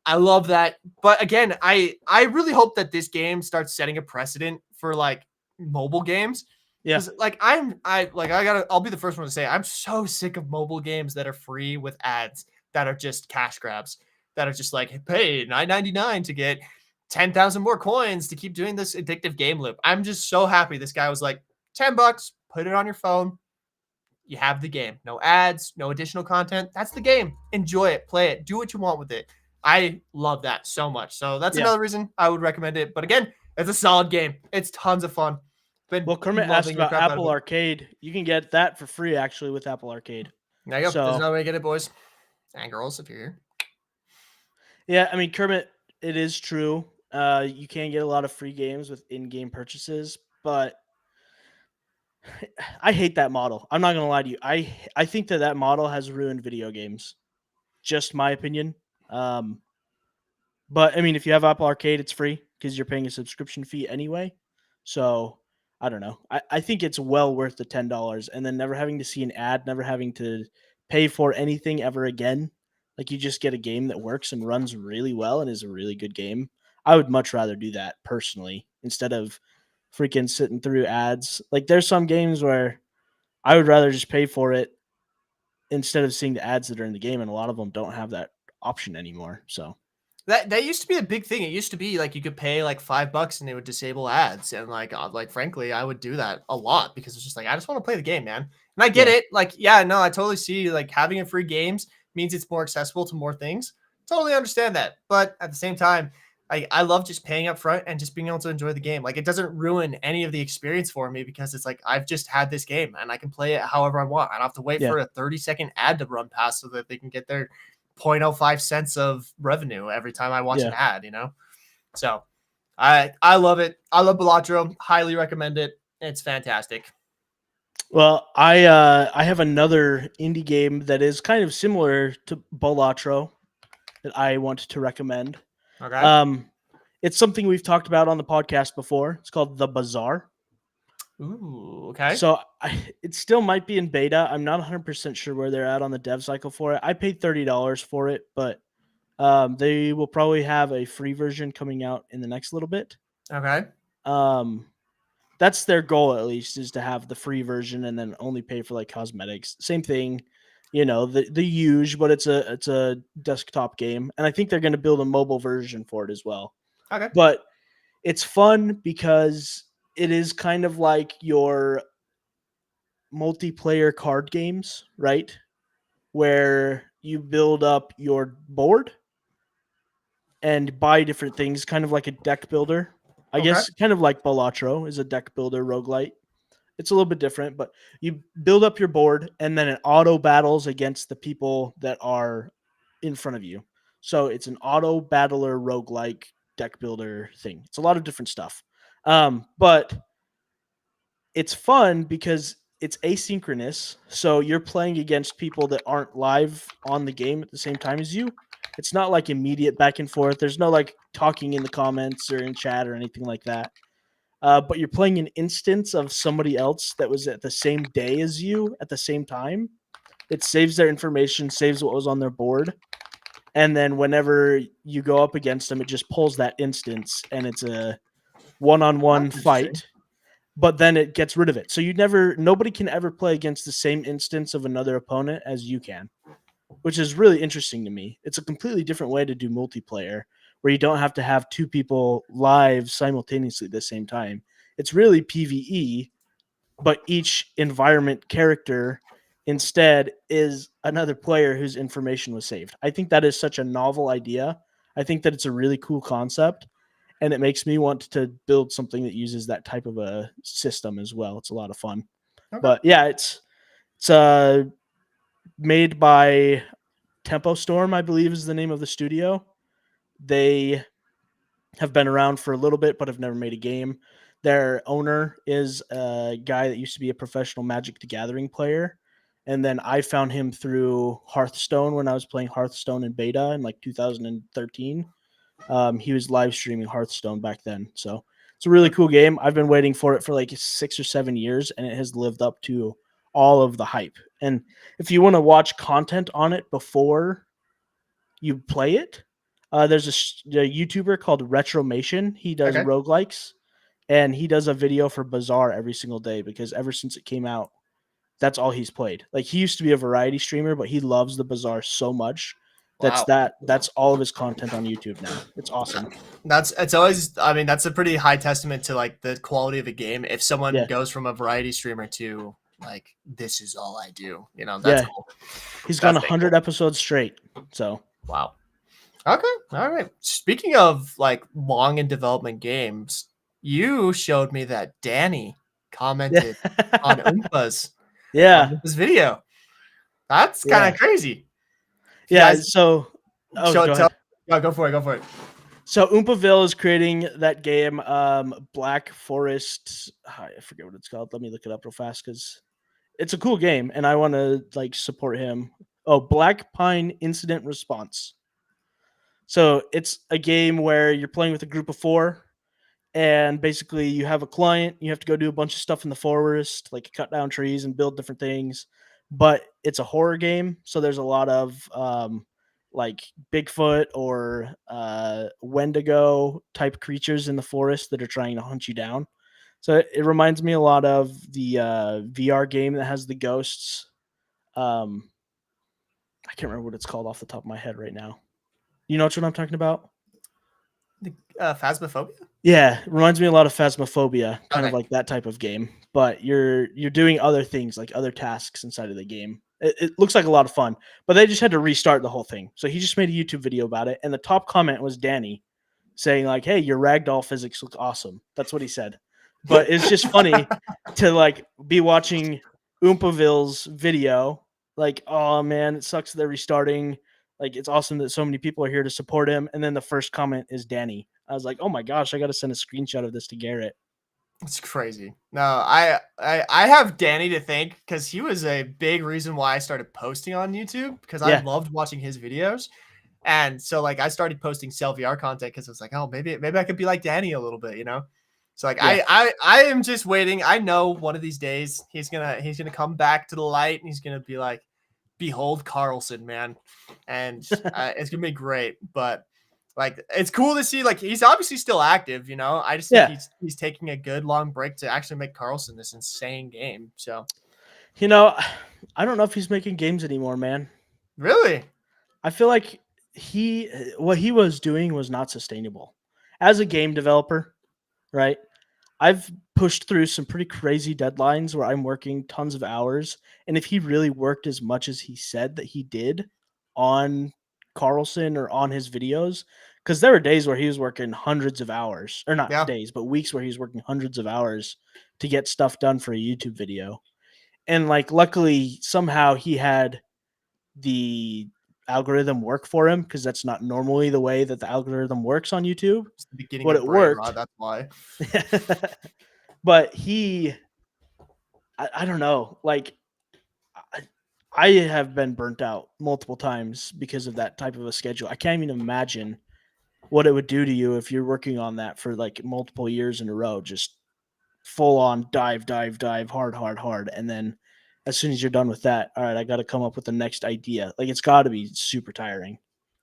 I love that. But again, I really hope that this game starts setting a precedent for like mobile games. Yeah. Like I'll be the first one to say I'm so sick of mobile games that are free with ads that are just cash grabs, that are just like, pay $9.99 to get 10,000 more coins to keep doing this addictive game loop. I'm just so happy this guy was like, $10, put it on your phone. You have the game. No ads, no additional content. That's the game. Enjoy it, play it, do what you want with it. I love that so much. So that's another reason I would recommend it. But again, it's a solid game. It's tons of fun. Well, Kermit asked about Apple Arcade. You can get that for free, actually, with Apple Arcade. There you go. There's no way to get it, boys and girls, if you're here. Yeah, I mean, Kermit, it is true. You can get a lot of free games with in-game purchases, but I hate that model. I'm not going to lie to you. I think that model has ruined video games. Just my opinion. But, I mean, if you have Apple Arcade, it's free because you're paying a subscription fee anyway. So, I don't know. I think it's well worth the $10 and then never having to see an ad, never having to pay for anything ever again. Like, you just get a game that works and runs really well and is a really good game. I would much rather do that personally instead of freaking sitting through ads. Like, there's some games where I would rather just pay for it instead of seeing the ads that are in the game, and a lot of them don't have that option anymore. So that used to be a big thing. It used to be like you could pay like $5 and they would disable ads, and like frankly, I would do that a lot because it's just like I just want to play the game, man. And I get it. Like, yeah, no, I totally see like having a free games means it's more accessible to more things. Totally understand that, but at the same time, I love just paying up front and just being able to enjoy the game. Like, it doesn't ruin any of the experience for me because it's like I've just had this game and I can play it however I want. I don't have to wait for a 30-second ad to run past so that they can get their 0.05 cents of revenue every time I watch an ad, you know? So I love it. I love Balatro. Highly recommend it. It's fantastic. Well, I have another indie game that is kind of similar to Balatro that I want to recommend. Okay. It's something we've talked about on the podcast before. It's called The Bazaar. Ooh, okay. So it still might be in beta. I'm not 100% sure where they're at on the dev cycle for it. I paid $30 for it, but they will probably have a free version coming out in the next little bit. Okay. That's their goal, at least, is to have the free version and then only pay for like cosmetics. Same thing. You know, the huge, but it's a desktop game, and I think they're going to build a mobile version for it as well. Okay. But it's fun because it is kind of like your multiplayer card games, right? Where you build up your board and buy different things, kind of like a deck builder. I guess kind of like Balatro is a deck builder roguelite. It's a little bit different, but you build up your board and then it auto battles against the people that are in front of you. So it's an auto battler roguelike deck builder thing. It's a lot of different stuff. But it's fun because it's asynchronous, so you're playing against people that aren't live on the game at the same time as you. It's not like immediate back and forth. There's no like talking in the comments or in chat or anything like that. But you're playing an instance of somebody else that was at the same day as you at the same time. It saves their information, saves what was on their board, and then whenever you go up against them, it just pulls that instance, and it's a one-on-one fight. But then it gets rid of it. So nobody can ever play against the same instance of another opponent as you can, which is really interesting to me. It's a completely different way to do multiplayer where you don't have to have two people live simultaneously at the same time. It's really PvE, but each environment character instead is another player whose information was saved. I think that is such a novel idea. I think that it's a really cool concept. And it makes me want to build something that uses that type of a system as well. It's a lot of fun. Okay. But yeah, it's made by Tempo Storm, I believe is the name of the studio. They have been around for a little bit, but have never made a game. Their owner is a guy that used to be a professional Magic the Gathering player. And then I found him through Hearthstone when I was playing Hearthstone in beta in like 2013. He was live streaming Hearthstone back then. So it's a really cool game. I've been waiting for it for like 6 or 7 years, and it has lived up to all of the hype. And if you want to watch content on it before you play it, there's a YouTuber called Retromation. He does roguelikes, and he does a video for Bazaar every single day because ever since it came out, that's all he's played. Like, he used to be a variety streamer, but he loves the Bazaar so much. That's all of his content on YouTube now. It's awesome. It's always, I mean, that's a pretty high testament to like the quality of a game. If someone goes from a variety streamer to like, this is all I do, you know, that's cool. He's gone 100 episodes straight. So wow. Okay. All right. Speaking of like long in development games, you showed me that Danny commented on Oompa's this video. That's kind of crazy. Yeah, so go for it. So Oompaville is creating that game, Black Forest. I forget what it's called. Let me look it up real fast because it's a cool game, and I want to like support him. Oh, Black Pine Incident Response. So it's a game where you're playing with a group of 4, and basically you have a client. You have to go do a bunch of stuff in the forest, like cut down trees and build different things. But it's a horror game, so there's a lot of like Bigfoot or Wendigo type creatures in the forest that are trying to hunt you down. So it reminds me a lot of the VR game that has the ghosts. I can't remember what it's called off the top of my head right now. You know what I'm talking about? The Phasmophobia? Yeah, it reminds me a lot of Phasmophobia, kind of like that type of game. But you're doing other things, like other tasks inside of the game. It looks like a lot of fun, but they just had to restart the whole thing. So he just made a YouTube video about it, and the top comment was Danny saying like, "Hey, your ragdoll physics look awesome." That's what he said. But it's just funny to like be watching Oompaville's video, like, oh man, it sucks that they're restarting. Like, it's awesome that so many people are here to support him. And then the first comment is Danny. I was like, oh my gosh, I got to send a screenshot of this to Garrett. It's crazy. No, I have Danny to thank because he was a big reason why I started posting on YouTube because I loved watching his videos. And so like I started posting self-VR content because I was like, oh, maybe I could be like Danny a little bit, you know? So like I am just waiting. I know one of these days he's gonna come back to the light and he's gonna be like, behold Carlson, man. And it's gonna be great. But like, it's cool to see, like, he's obviously still active, you know. I just think he's taking a good long break to actually make Carlson this insane game. So, you know, I don't know if he's making games anymore, man. Really? I feel like what he was doing was not sustainable as a game developer, right? I've pushed through some pretty crazy deadlines where I'm working tons of hours. And if he really worked as much as he said that he did on Carlson or on his videos, because there were days where he was working hundreds of hours, or not days, but weeks where he was working hundreds of hours to get stuff done for a YouTube video. And like, luckily somehow he had the algorithm work for him, because that's not normally the way that the algorithm works on YouTube. It's the beginning but of it worked. Rod, that's why. But I don't know. Like, I have been burnt out multiple times because of that type of a schedule. I can't even imagine what it would do to you if you're working on that for like multiple years in a row, just full on dive, hard. And then as soon as you're done with that, all right, I got to come up with the next idea. Like, it's got to be super tiring.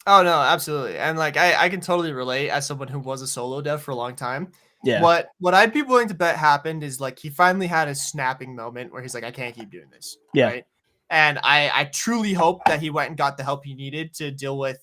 Oh no, absolutely. And like I can totally relate as someone who was a solo dev for a long time. Yeah. What I'd be willing to bet happened is like he finally had a snapping moment where he's like, I can't keep doing this. Yeah. Right. And I truly hope that he went and got the help he needed to deal with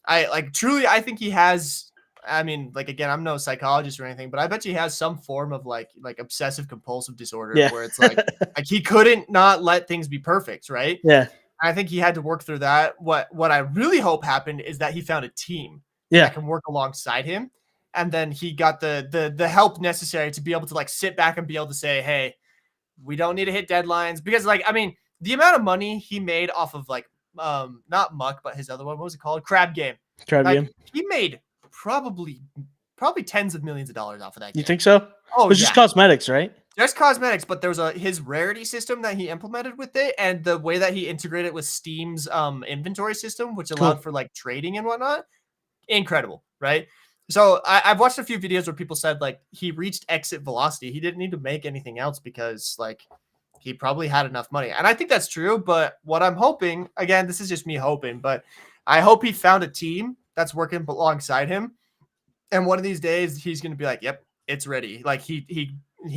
I think he has. I mean, like again, I'm no psychologist or anything, but I bet he has some form of like obsessive compulsive disorder Yeah. where it's like he couldn't not let things be perfect, right? Yeah. I think he had to work through that. What I really hope happened is that he found a team Yeah. that can work alongside him, and then he got the help necessary to be able to like sit back and be able to say, hey, we don't need to hit deadlines, because like I mean the amount of money he made off of like not Muck but his other one, what was it called, Crab Game. He made probably tens of millions of dollars off of that game. You think so? Oh, it's just cosmetics, right? Just cosmetics, but there's his rarity system that he implemented with it, and the way that he integrated with Steam's inventory system, which allowed for like trading and whatnot. Incredible, right? So I've watched a few videos where people said like he reached exit velocity. He didn't need to make anything else because like he probably had enough money. And I think that's true. But what I'm hoping, again, this is just me hoping, but I hope he found a team that's working alongside him. And one of these days he's going to be like, yep, it's ready. Like he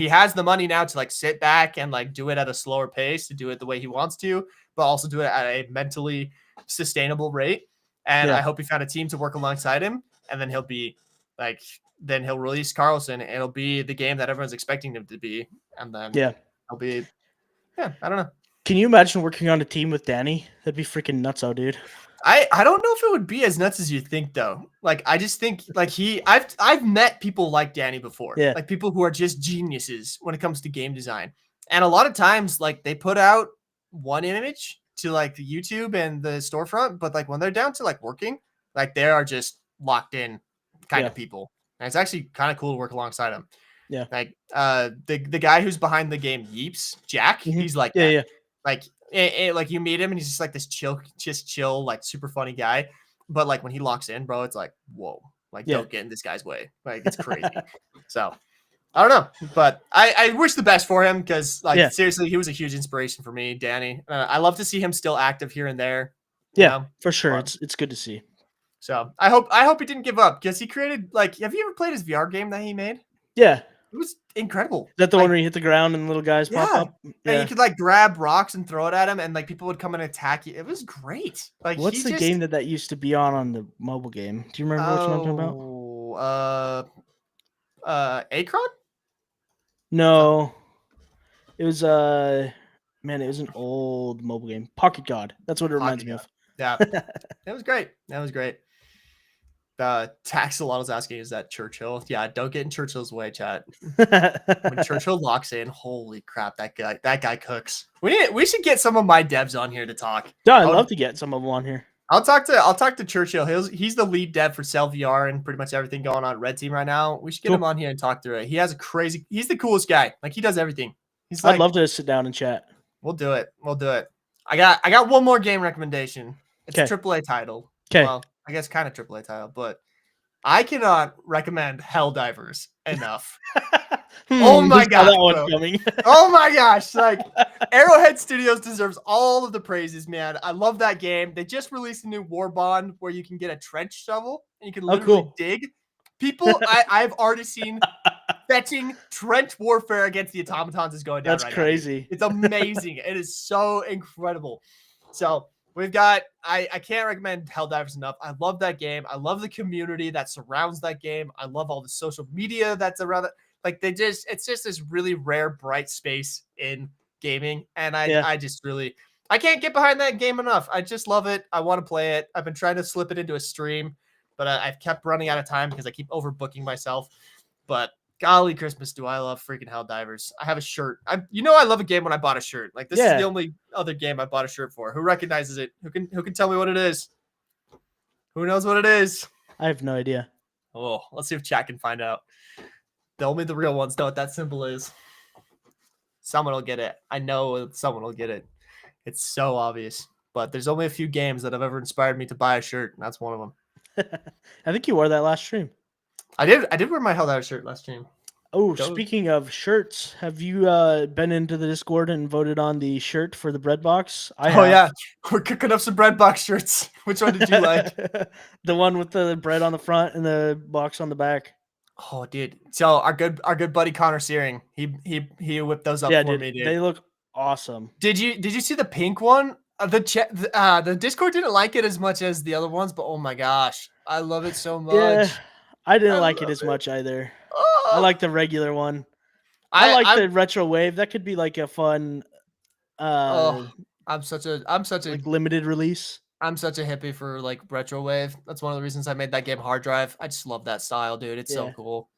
has the money now to like sit back and like do it at a slower pace, to do it the way he wants to, but also do it at a mentally sustainable rate. And I hope he found a team to work alongside him. And then he'll be like, then he'll release Carlson and it'll be the game that everyone's expecting him to be. And then he'll be, I don't know. Can you imagine working on a team with Danny? That'd be freaking nuts, dude. I don't know if it would be as nuts as you think though. Like I just think like I've met people like Danny before. Yeah. Like people who are just geniuses when it comes to game design. And a lot of times like they put out one image to like the YouTube and the storefront, but like when they're down to like working, like they are just locked in kind of people. And it's actually kind of cool to work alongside them. Yeah. Like the guy who's behind the game Yeeps, Jack, he's like that. Yeah. Like like you meet him and he's just like this chill, like super funny guy. But like when he locks in, bro, it's like, whoa, like don't get in this guy's way. Like it's crazy. So I don't know, but I wish the best for him because like seriously, he was a huge inspiration for me, Danny. I love to see him still active here and there. Yeah, for sure. It's good to see. So I hope he didn't give up because he created like, have you ever played his VR game that he made? Yeah. It was incredible. Is that the one where you hit the ground and the little guys pop up? Yeah. And you could like grab rocks and throw it at him and like people would come and attack you. It was great. Like what's the game that used to be on the mobile game? Do you remember what I'm talking about? Akron? No. It was it was an old mobile game. Pocket God. That's what it reminds me of. Yeah. It was great. That was great. Taxolotl asking, is that Churchill? Yeah, don't get in Churchill's way, chat. When Churchill locks in, holy crap, that guy cooks. We should get some of my devs on here to talk. Yeah, I'd love to get some of them on here. I'll talk to Churchill. He's the lead dev for Cell VR and pretty much everything going on at Red Team right now. We should get him on here and talk through it. He's the coolest guy. Like he does everything. I'd love to sit down and chat. We'll do it. I got one more game recommendation. It's a AAA title. Okay. Well, I guess kind of AAA title, but I cannot recommend Helldivers enough. Oh my gosh. Oh my gosh. Like Arrowhead Studios deserves all of the praises, man. I love that game. They just released a new War Bond where you can get a trench shovel and you can literally dig. People, I've already seen fetching trench warfare against the automatons is going down. That's crazy. Now. It's amazing. It is so incredible. So we've got, I can't recommend Helldivers enough. I love that game. I love the community that surrounds that game. I love all the social media that's around it. Like it's just this really rare, bright space in gaming. And I can't get behind that game enough. I just love it. I want to play it. I've been trying to slip it into a stream, but I've kept running out of time because I keep overbooking myself. But golly Christmas, do I love freaking Helldivers. I have a shirt. I love a game when I bought a shirt. Like this is the only other game I bought a shirt for. Who recognizes it? Who can tell me what it is? Who knows what it is? I have no idea. Oh, let's see if chat can find out. Only the real ones know what that symbol is. Someone will get it. I know someone will get it. It's so obvious. But there's only a few games that have ever inspired me to buy a shirt, and that's one of them. I think you wore that last stream. I did wear my Held Out shirt last stream. Oh, speaking of shirts, have you been into the Discord and voted on the shirt for the bread box? Yeah, we're cooking up some bread box shirts. Which one did you like? The one with the bread on the front and the box on the back. Oh, dude! So our good buddy Connor Searing, he whipped those up for me, dude. They look awesome. Did you see the pink one? The Discord didn't like it as much as the other ones, but oh my gosh, I love it so much. Yeah, I didn't like it as much either. I like the regular one. I like the retro wave. That could be like a fun. I'm such a like limited release. I'm such a hippie for like retro wave. That's one of the reasons I made that game Hard Drive. I just love that style, dude. It's so cool.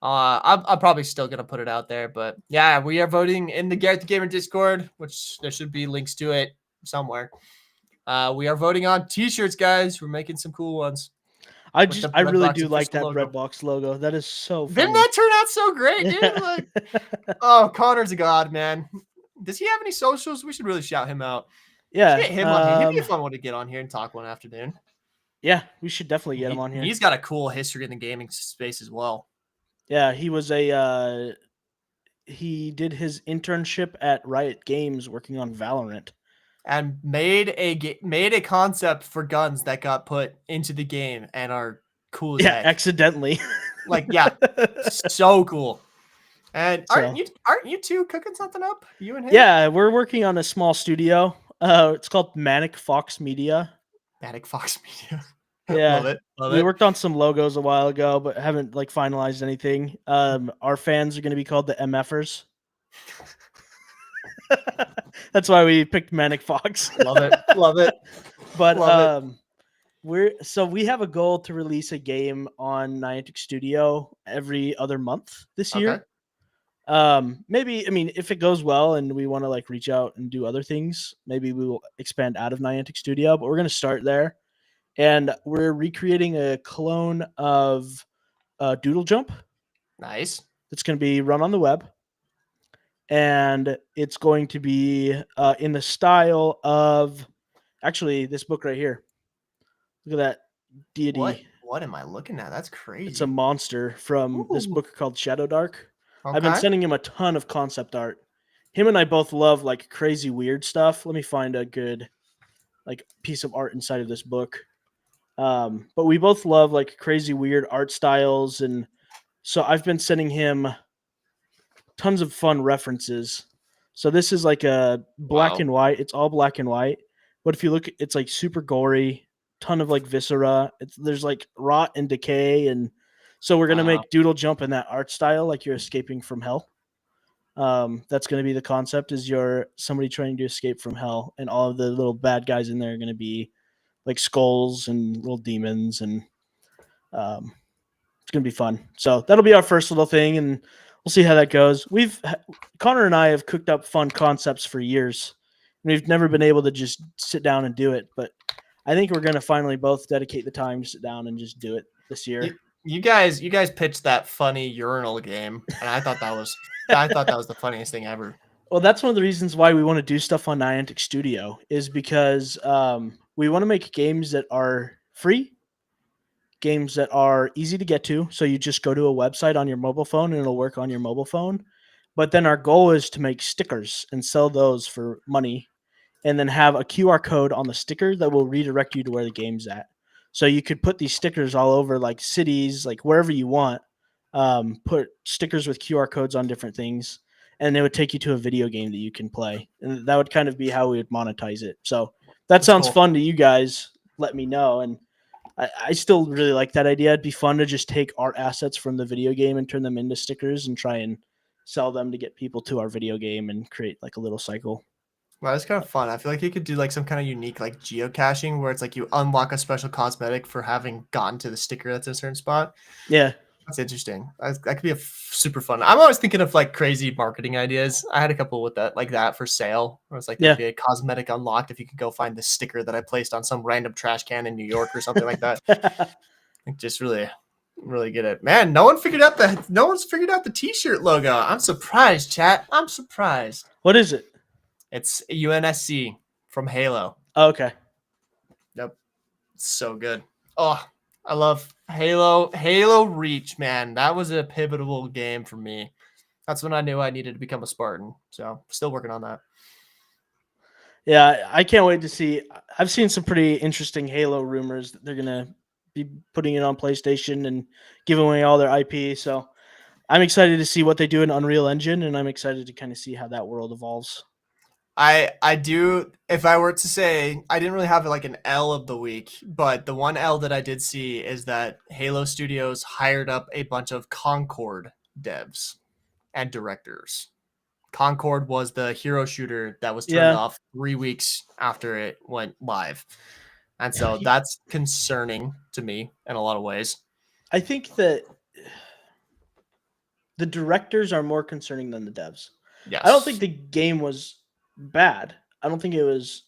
I'm probably still gonna put it out there, but yeah, we are voting in the Garrett the Gamer Discord, which there should be links to it somewhere. We are voting on t-shirts, guys. We're making some cool ones. I really do like that Breadbox logo. That is so funny. Didn't that turn out so great, dude? Like, oh, Connor's a god, man. Does he have any socials? We should really shout him out. Yeah, get him on here. He'd be a fun one to get on here and talk one afternoon. Yeah, we should definitely get him on here. He's got a cool history in the gaming space as well. Yeah, he was he did his internship at Riot Games working on Valorant. And made a concept for guns that got put into the game and are cool as heck. Accidentally. So cool. And aren't you two cooking something up? You and him? Yeah, we're working on a small studio. It's called Manic Fox Media. Manic Fox Media. Yeah, love it. We worked on some logos a while ago, but haven't finalized anything. Our fans are going to be called the MFers. That's why we picked Manic Fox. Love it. But we have a goal to release a game on Niantic Studio every other month this year. Maybe, if it goes well and we want to reach out and do other things, maybe we will expand out of Niantic Studio, but we're going to start there. And we're recreating a clone of Doodle Jump. Nice. It's going to be run on the web. And it's going to be in the style of actually this book right here. Look at that deity. What am I looking at? That's crazy. It's a monster from this book called Shadow Dark. Okay. I've been sending him a ton of concept art. Him and I both love crazy weird stuff. Let me find a good piece of art inside of this book. But we both love crazy weird art styles, and so I've been sending him tons of fun references. So this is a black and white. It's all black and white. But if you look, it's super gory, ton of viscera. There's rot and decay, and so we're gonna make Doodle Jump in that art style, you're escaping from hell. That's gonna be the concept. Is you're somebody trying to escape from hell, and all of the little bad guys in there are gonna be skulls and little demons, and it's gonna be fun. So that'll be our first little thing, and we'll see how that goes. Connor and I have cooked up fun concepts for years. We've never been able to just sit down and do it, but I think we're going to finally both dedicate the time to sit down and just do it this year. You guys pitched that funny urinal game, and I thought that was the funniest thing ever. Well, that's one of the reasons why we want to do stuff on Niantic Studio, is because we want to make games that are free, games that are easy to get to. So you just go to a website on your mobile phone and it'll work on your mobile phone. But then our goal is to make stickers and sell those for money, and then have a QR code on the sticker that will redirect you to where the game's at. So you could put these stickers all over cities, wherever you want, put stickers with QR codes on different things, and it would take you to a video game that you can play. And that would kind of be how we would monetize it. So that sounds fun to you guys. Let me know. And I still really like that idea. It'd be fun to just take art assets from the video game and turn them into stickers and try and sell them to get people to our video game and create a little cycle. Wow, that's kind of fun. I feel like you could do some kind of unique geocaching where it's you unlock a special cosmetic for having gotten to the sticker that's in a certain spot. Yeah. That's interesting. That could be super fun. I'm always thinking of crazy marketing ideas. I had a couple with that for sale. Where it's there'd be a cosmetic unlocked if you could go find the sticker that I placed on some random trash can in New York or something like that. Just really really get it. Man, no one's figured out the t-shirt logo. I'm surprised, chat. I'm surprised. What is it? It's UNSC from Halo. Oh, okay. Yep. It's so good. Oh, I love Halo. Halo Reach, man. That was a pivotal game for me. That's when I knew I needed to become a Spartan. So still working on that. Yeah, I can't wait to see. I've seen some pretty interesting Halo rumors that they're gonna be putting it on PlayStation and giving away all their IP. So I'm excited to see what they do in Unreal Engine, and I'm excited to kind of see how that world evolves. I do. If I were to say, I didn't really have like an L of the week, but the one L that I did see is that Halo Studios hired up a bunch of Concord devs and directors. Concord was the hero shooter that was turned off 3 weeks after it went live. And so that's concerning to me in a lot of ways. I think that the directors are more concerning than the devs. Yes. I don't think the game was bad. I don't think it was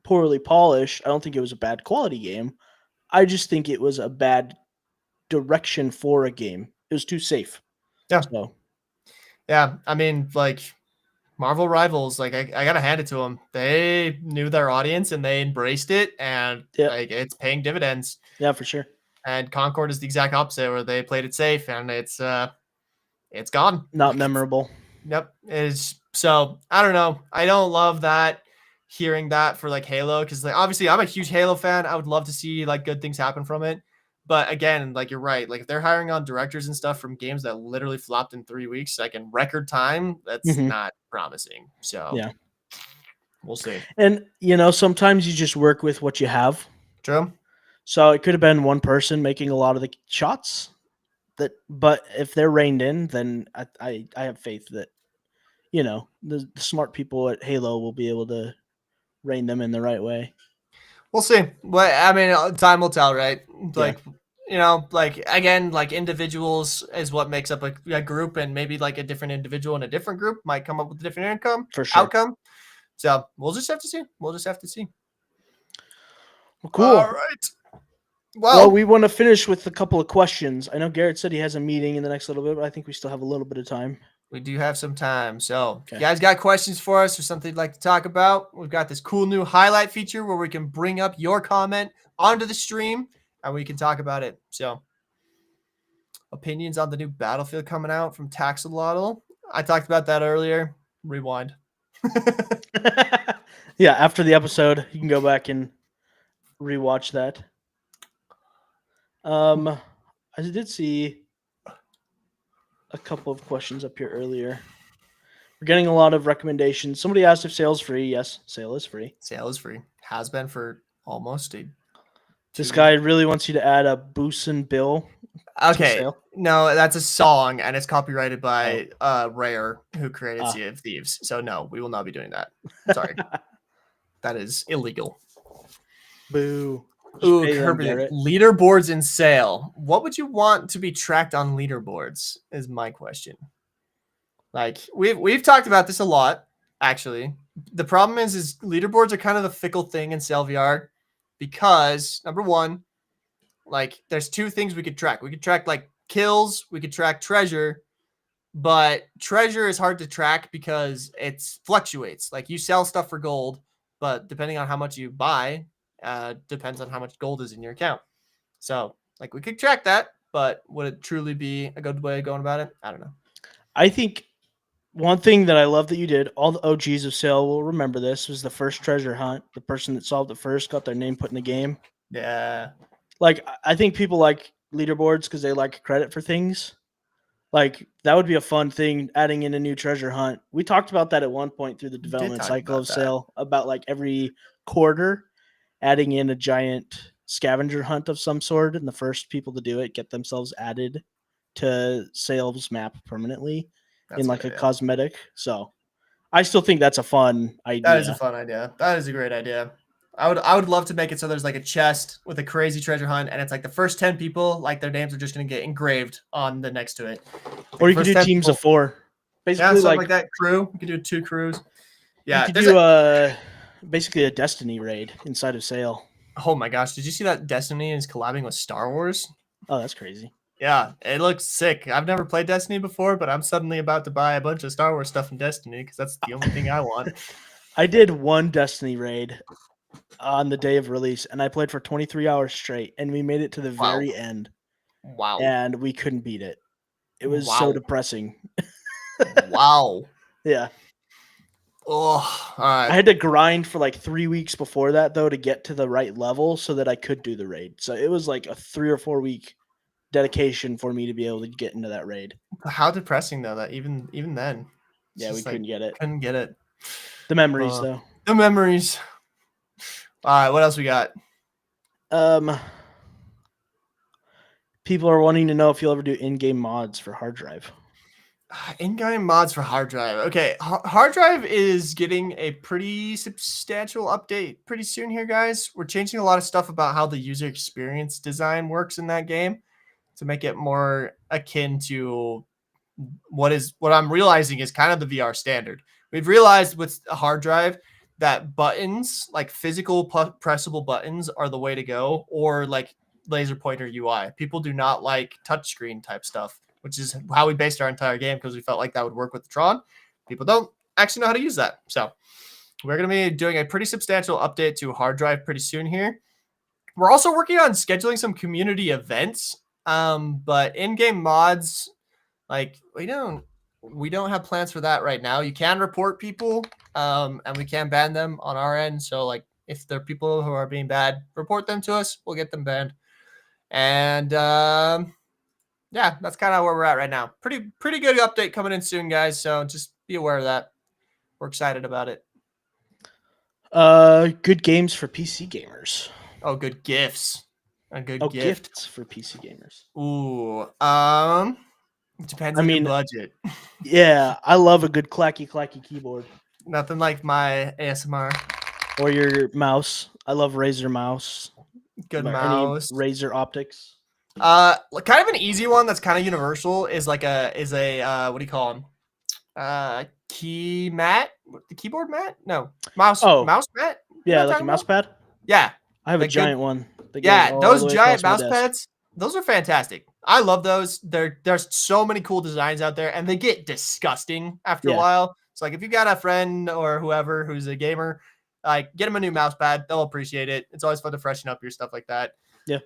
poorly polished. I don't think it was a bad quality game. I just think it was a bad direction for a game. It was too safe. Yeah. So. Yeah, I mean, like Marvel Rivals, like I gotta hand it to them. They knew their audience and they embraced it, and like it's paying dividends. Yeah, for sure. And Concord is the exact opposite, where they played it safe and it's gone. Not memorable. Yep. So I don't know. I don't love that hearing that for like Halo, because like obviously I'm a huge Halo fan. I would love to see like good things happen from it. But again, like you're right. Like if they're hiring on directors and stuff from games that literally flopped in 3 weeks, like in record time, that's not promising. So yeah, we'll see. And sometimes you just work with what you have. True. So it could have been one person making a lot of the shots. But if they're reined in, then I have faith that the smart people at Halo will be able to rein them in the right way. We'll see. Well, I mean, time will tell, right? Like, like again, like individuals is what makes up a group, and maybe like a different individual in a different group might come up with a different outcome. So we'll just have to see. Well, cool. All right. Well, we want to finish with a couple of questions. I know Garrett said he has a meeting in the next little bit, but I think we still have a little bit of time. We do have some time. So if you guys got questions for us or something you'd like to talk about, we've got this cool new highlight feature where we can bring up your comment onto the stream and we can talk about it. So opinions on the new Battlefield coming out from Taxolotl. I talked about that earlier. Rewind. Yeah, after the episode, you can go back and rewatch that. I did see a couple of questions up here earlier. We're getting a lot of recommendations. Somebody asked if sale's free. Yes, sale is free. Sale is free. Has been for almost This guy really wants you to add a Boosin' Bill. Okay. No, that's a song and it's copyrighted by Rare, who created Sea of Thieves. So no, we will not be doing that. Sorry. That is illegal. Boo. Ooh, Kirby. Leaderboards in sale. What would you want to be tracked on leaderboards is my question. Like we've talked about this a lot, actually. The problem is leaderboards are kind of the fickle thing in SailVR because number one, like there's two things we could track. We could track like kills, we could track treasure, but treasure is hard to track because it fluctuates. Like you sell stuff for gold, but depending on how much you buy, depends on how much gold is in your account. So like we could track that, but would it truly be a good way of going about it? I don't know. I think one thing that I love that you did, all the OGs of Sail will remember this, was the first treasure hunt. The person that solved it first got their name put in the game. Yeah. Like, I think people like leaderboards because they like credit for things. Like, that would be a fun thing, adding in a new treasure hunt. We talked about that at one point through the development cycle of Sail, about like every quarter adding in a giant scavenger hunt of some sort, and the first people to do it get themselves added to Sail's map permanently. That's in like a cosmetic. So I still think that's a fun idea. That is a fun idea. That is a great idea. I would love to make it so there's like a chest with a crazy treasure hunt, and it's like the first 10 people, like their names are just going to get engraved on the next to it. Like or you could do teams of 4. Basically, yeah, like that crew. You could do 2 crews. Yeah, you could do basically a Destiny raid inside of Sail. Oh my gosh, did you see that Destiny is collabing with Star Wars? Oh, that's crazy. Yeah, it looks sick. I've never played Destiny before, but I'm suddenly about to buy a bunch of Star Wars stuff in Destiny because that's the only thing I want. I did one Destiny raid on the day of release, and I played for 23 hours straight, and we made it to the very end, and we couldn't beat it. It was so depressing. Wow. Yeah. Oh, all right. I had to grind for like 3 weeks before that, though, to get to the right level so that I could do the raid. So it was like a 3 or 4 week dedication for me to be able to get into that raid. How depressing, though, that even then. Yeah, we couldn't get it. Couldn't get it. The memories, though. The memories. All right, what else we got? People are wanting to know if you'll ever do in-game mods for hard drive. In-game mods for hard drive. Okay, hard drive is getting a pretty substantial update pretty soon here, guys. We're changing a lot of stuff about how the user experience design works in that game to make it more akin to what I'm realizing is kind of the VR standard. We've realized with a hard drive that buttons, like physical pressable buttons, are the way to go, or like laser pointer UI. People do not like touchscreen type stuff, which is how we based our entire game because we felt like that would work with the Tron. People don't actually know how to use that. So we're going to be doing a pretty substantial update to hard drive pretty soon here. We're also working on scheduling some community events, but in-game mods, like we don't have plans for that right now. You can report people, and we can ban them on our end. So like if there are people who are being bad, report them to us. We'll get them banned. And yeah, that's kind of where we're at right now. Pretty good update coming in soon, guys. So just be aware of that. We're excited about it. Good games for PC gamers. Oh, good gifts. A good gifts for PC gamers. Ooh, it depends on your budget. Yeah, I love a good clacky keyboard. Nothing like my ASMR. Or your mouse. I love Razer mouse. Good mouse. Any Razer optics. Kind of an easy one that's kind of universal is like a what do you call them? Key mat? The keyboard mat? No, mouse mat. Yeah, like a mouse pad. Yeah, I have a giant one. Yeah, those giant mouse pads. Those are fantastic. I love those. There's so many cool designs out there, and they get disgusting after a while. So like if you got a friend or whoever who's a gamer, like get them a new mouse pad. They'll appreciate it. It's always fun to freshen up your stuff like that. Yeah.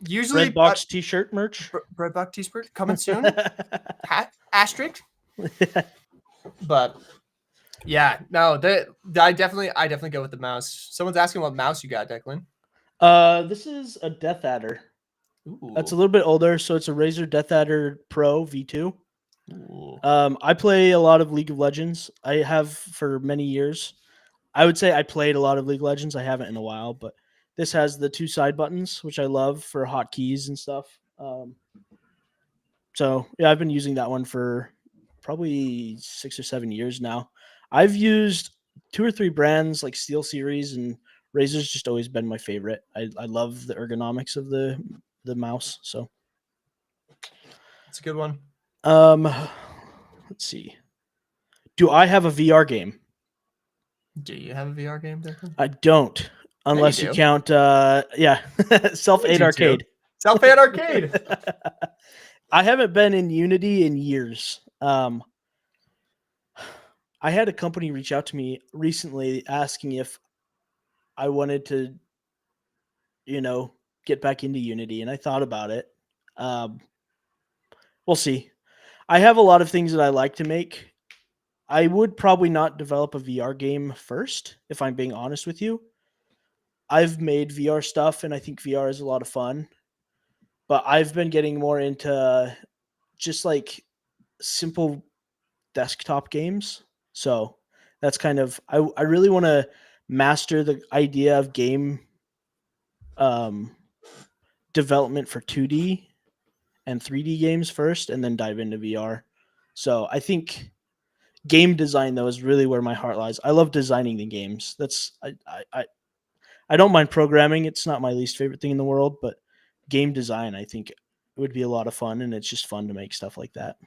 Usually Redbox t-shirt merch. Redbox t-shirt coming soon. Asterisk. But yeah, no, I definitely go with the mouse. Someone's asking what mouse you got, Declan. This is a Death Adder. Ooh. That's a little bit older, so it's a Razer Death Adder Pro V2. Ooh. I play a lot of League of Legends. I have for many years. I would say I played a lot of League of Legends. I haven't in a while, but this has the 2 side buttons, which I love for hotkeys and stuff. So yeah, I've been using that one for probably 6 or 7 years now. I've used 2 or 3 brands like SteelSeries, and Razer's just always been my favorite. I love the ergonomics of the mouse. So it's a good one. Let's see. Do I have a VR game? Do you have a VR game, Declan? I don't, unless you count Self-Aid Arcade. Self-Aid Arcade. I haven't been in Unity in years. I had a company reach out to me recently asking if I wanted to, get back into Unity, and I thought about it. We'll see. I have a lot of things that I like to make. I would probably not develop a VR game first, if I'm being honest with you. I've made VR stuff, and I think VR is a lot of fun. But I've been getting more into just like simple desktop games. So that's kind of, I really want to master the idea of game development for 2D and 3D games first, and then dive into VR. So I think game design, though, is really where my heart lies. I love designing the games. I don't mind programming. It's not my least favorite thing in the world, but game design, I think it would be a lot of fun, and it's just fun to make stuff like that.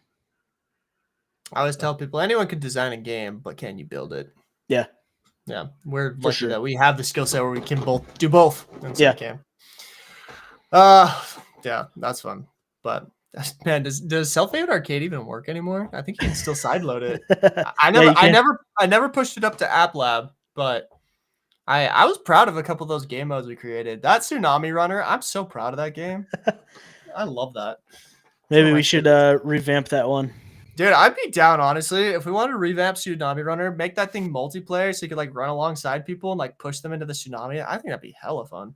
I always tell people anyone can design a game, but can you build it? Yeah. Yeah. We're lucky that we have the skill set where we can do both. Yeah. Yeah, that's fun. But man, does Self-Made Arcade even work anymore? I think you can still sideload it. I never pushed it up to App Lab, but I was proud of a couple of those game modes we created. That Tsunami Runner, I'm so proud of that game. I love that. Maybe we should revamp that one. Dude, I'd be down, honestly. If we wanted to revamp Tsunami Runner, make that thing multiplayer so you could like run alongside people and like push them into the tsunami. I think that'd be hella fun.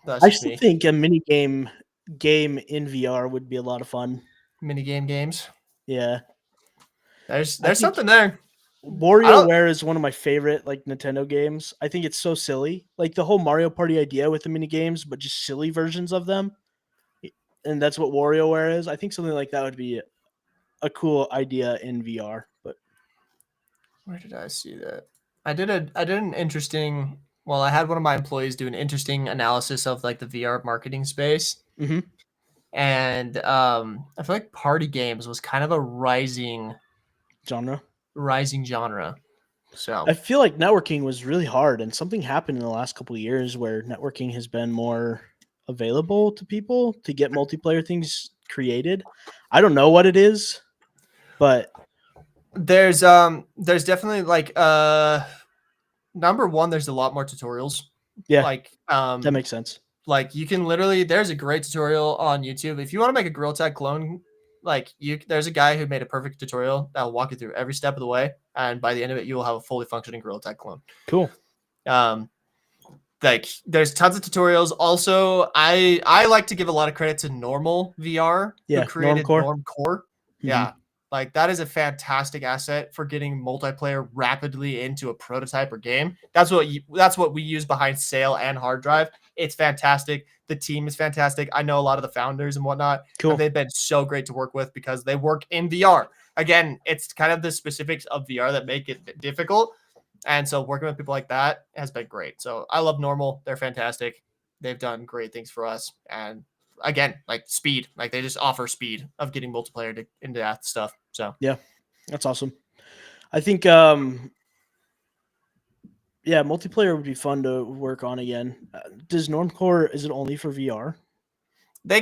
I still think a mini game in VR would be a lot of fun. Mini games. Yeah. There's something there. WarioWare is one of my favorite like Nintendo games. I think it's so silly. Like the whole Mario Party idea with the mini games, but just silly versions of them. And that's what WarioWare is. I think something like that would be a cool idea in VR. But where did I see that? I did an interesting. Well, I had one of my employees do an interesting analysis of like the VR marketing space, and I feel like party games was kind of a rising genre. So I feel like networking was really hard, and something happened in the last couple of years where networking has been more available to people to get multiplayer things created. I don't know what it is, but there's definitely like number one, there's a lot more tutorials. Yeah, like that makes sense. Like you can literally, there's a great tutorial on YouTube if you want to make a Gorilla Tag clone. Like there's a guy who made a perfect tutorial that will walk you through every step of the way, and by the end of it, you will have a fully functioning Gorilla Tag clone. Cool. Like there's tons of tutorials. Also, I like to give a lot of credit to Normal VR, who created Normcore. Mm-hmm. Yeah, like that is a fantastic asset for getting multiplayer rapidly into a prototype or game. That's what we use behind Sail and Hard Drive. It's fantastic. The team is fantastic. I know a lot of the founders and whatnot. Cool. And they've been so great to work with because they work in VR. Again, it's kind of the specifics of VR that make it difficult. And so working with people like that has been great. So I love Normal. They're fantastic. They've done great things for us. And again, like speed, like they just offer speed of getting multiplayer into that stuff. So yeah, that's awesome. I think, multiplayer would be fun to work on again. Does Normcore, is it only for VR?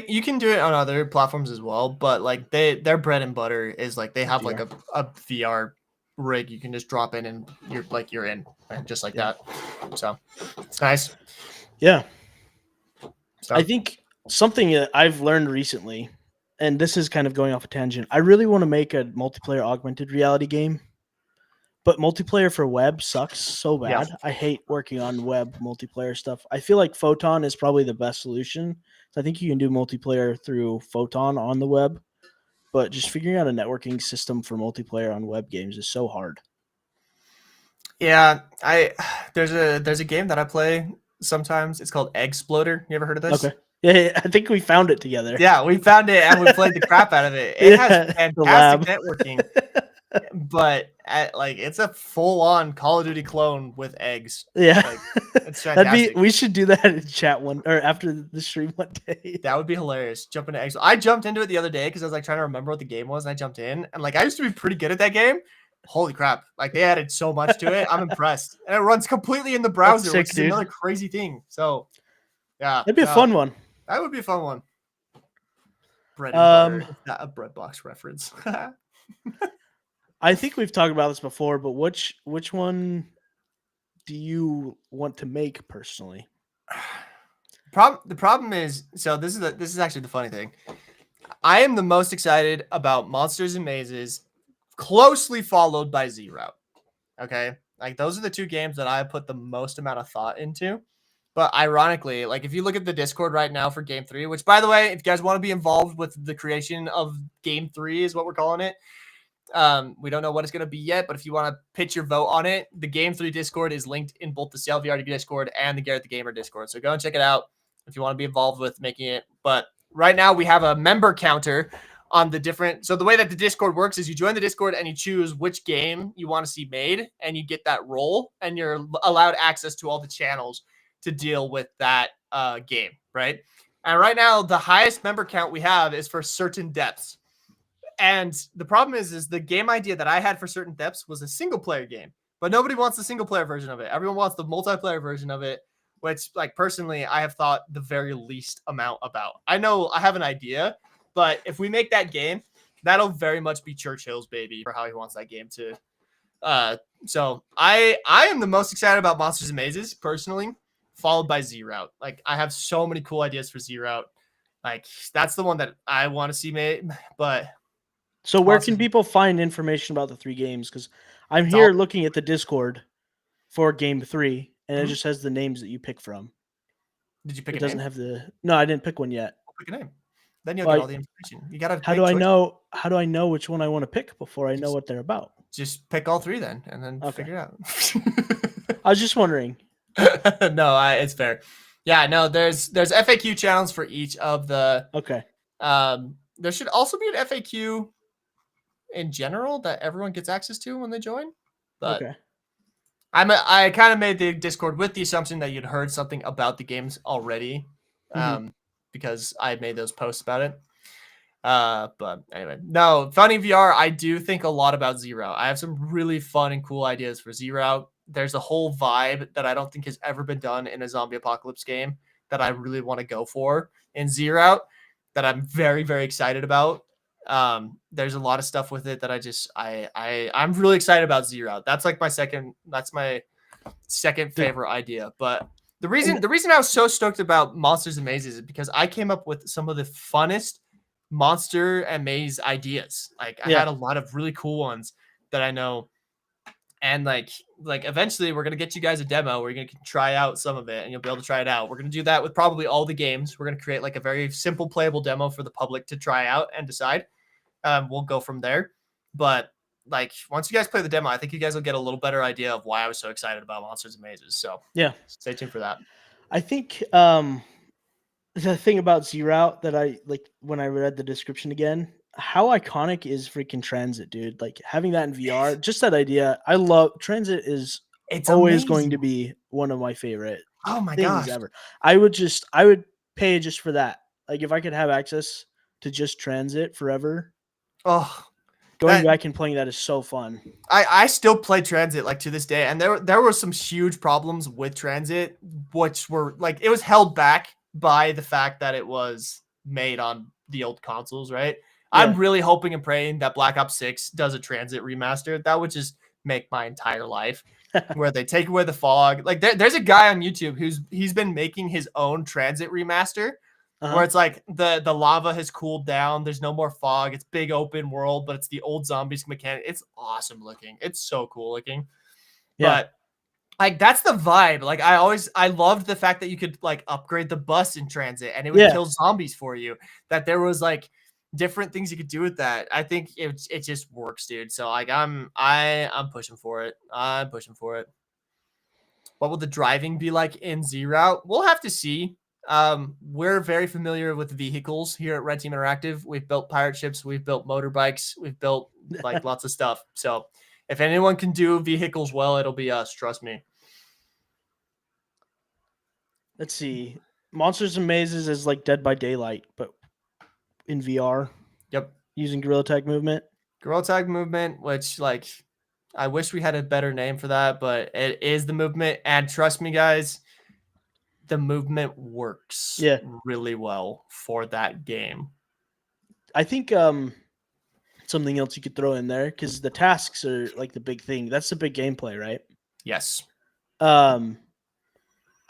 You can do it on other platforms as well, but like their bread and butter is like they have VR. Like a VR rig you can just drop in and you're in, and just like that. So it's nice. Yeah. So. I think something that I've learned recently, and this is kind of going off a tangent, I really want to make a multiplayer augmented reality game. But multiplayer for web sucks so bad. Yeah. I hate working on web multiplayer stuff. I feel like Photon is probably the best solution. So I think you can do multiplayer through Photon on the web. But just figuring out a networking system for multiplayer on web games is so hard. Yeah, there's a game that I play sometimes. It's called Eggsploder. You ever heard of this? Okay. Yeah, I think we found it together. Yeah, we found it and we played the crap out of it. It has fantastic networking. But it's a full-on Call of Duty clone with eggs. Yeah, like, it's fantastic. We should do that in chat after the stream one day. That would be hilarious. Jump into eggs. I jumped into it the other day because I was like trying to remember what the game was, and I jumped in, and like I used to be pretty good at that game. Holy crap! Like they added so much to it. I'm impressed, and it runs completely in the browser, which is another crazy thing. So, yeah, that'd be a fun one. That would be a fun one. Bread and butter. Not a bread box reference. I think we've talked about this before, but which one do you want to make personally? The problem is, so this is actually the funny thing. I am the most excited about Monsters and Mazes, closely followed by Z-Route. Okay, like those are the two games that I put the most amount of thought into. But ironically, like if you look at the Discord right now for Game 3, which by the way, if you guys want to be involved with the creation of Game 3 is what we're calling it. We don't know what it's going to be yet, but if you want to pitch your vote on it, the Game 3 Discord is linked in both the CLVR Discord and the Garrett the Gamer Discord. So go and check it out if you want to be involved with making it. But right now we have a member counter on the different. So the way that the Discord works is you join the Discord and you choose which game you want to see made, and you get that role, and you're allowed access to all the channels to deal with that game, right? And right now the highest member count we have is for Certain Depths. And the problem is the game idea that I had for Certain Depths was a single player game, but nobody wants the single player version of it. Everyone wants the multiplayer version of it. which like personally I have thought the very least amount about. I know I have an idea, but if we make that game, that'll very much be Churchill's baby for how he wants that game to. So I am the most excited about Monsters and Mazes personally, followed by Z Route. Like I have so many cool ideas for Z Route. Like that's the one that I want to see made. But so where can people find information about the 3 games? Because I'm here looking at the Discord for game 3, and it just has the names that you pick from. Did you pick? It doesn't have the. No, I didn't pick one yet. Pick a name. Then you'll get all the information. You gotta. How do I know? How do I know which one I want to pick before I know what they're about? Just pick all 3 then, and then figure it out. I was just wondering. No, it's fair. Yeah, no. There's FAQ channels for each of the. Okay. There should also be an FAQ in general that everyone gets access to when they join. But okay. I kind of made the Discord with the assumption that you'd heard something about the games already, because I had made those posts about it. But anyway, no, Funny VR, I do think a lot about Z Route. I have some really fun and cool ideas for Z Route. There's a whole vibe that I don't think has ever been done in a zombie apocalypse game that I really want to go for in Z Route that I'm very, very excited about. There's a lot of stuff with it that I'm really excited about Z Route. That's my second favorite idea. But the reason I was so stoked about Monsters and Mazes is because I came up with some of the funnest monster and maze ideas. Like I had a lot of really cool ones that I know. And like eventually we're going to get you guys a demo where you're going to try out some of it and you'll be able to try it out. We're going to do that with probably all the games. We're going to create like a very simple playable demo for the public to try out and decide. We'll go from there. But like once you guys play the demo, I think you guys will get a little better idea of why I was so excited about Monsters and Mazes. So yeah, stay tuned for that. I think the thing about Z Route that I like when I read the description again, how iconic is freaking Transit, dude? Like having that in VR, just that idea. I love Transit is always going to be one of my favorite things ever. I would pay just for that. Like if I could have access to just Transit forever. Oh, going back and playing that is so fun. I still play Transit like to this day, and there were some huge problems with Transit, which were like it was held back by the fact that it was made on the old consoles, right? Yeah. I'm really hoping and praying that Black Ops 6 does a Transit remaster. That would just make my entire life, where they take away the fog. Like there's a guy on YouTube he's been making his own Transit remaster. Where it's like the lava has cooled down. There's no more fog. It's big open world, but it's the old zombies mechanic. It's awesome looking. It's so cool looking. Yeah. But like that's the vibe. Like I loved the fact that you could like upgrade the bus in Transit and it would kill zombies for you. That there was like different things you could do with that. I think it just works, dude. So like I'm pushing for it. I'm pushing for it. What will the driving be like in Z Route? We'll have to see. We're very familiar with vehicles here at Red Team Interactive. We've built pirate ships, we've built motorbikes, we've built like lots of stuff. So if anyone can do vehicles well, it'll be us. Trust me. Let's see. Monsters and Mazes is like Dead by Daylight, but in VR. Yep. Using Gorilla Tag movement. Gorilla Tag movement, which like I wish we had a better name for that, but it is the movement. And trust me, guys, the movement works really well for that game. I think something else you could throw in there because the tasks are like the big thing. That's the big gameplay, right? Yes. I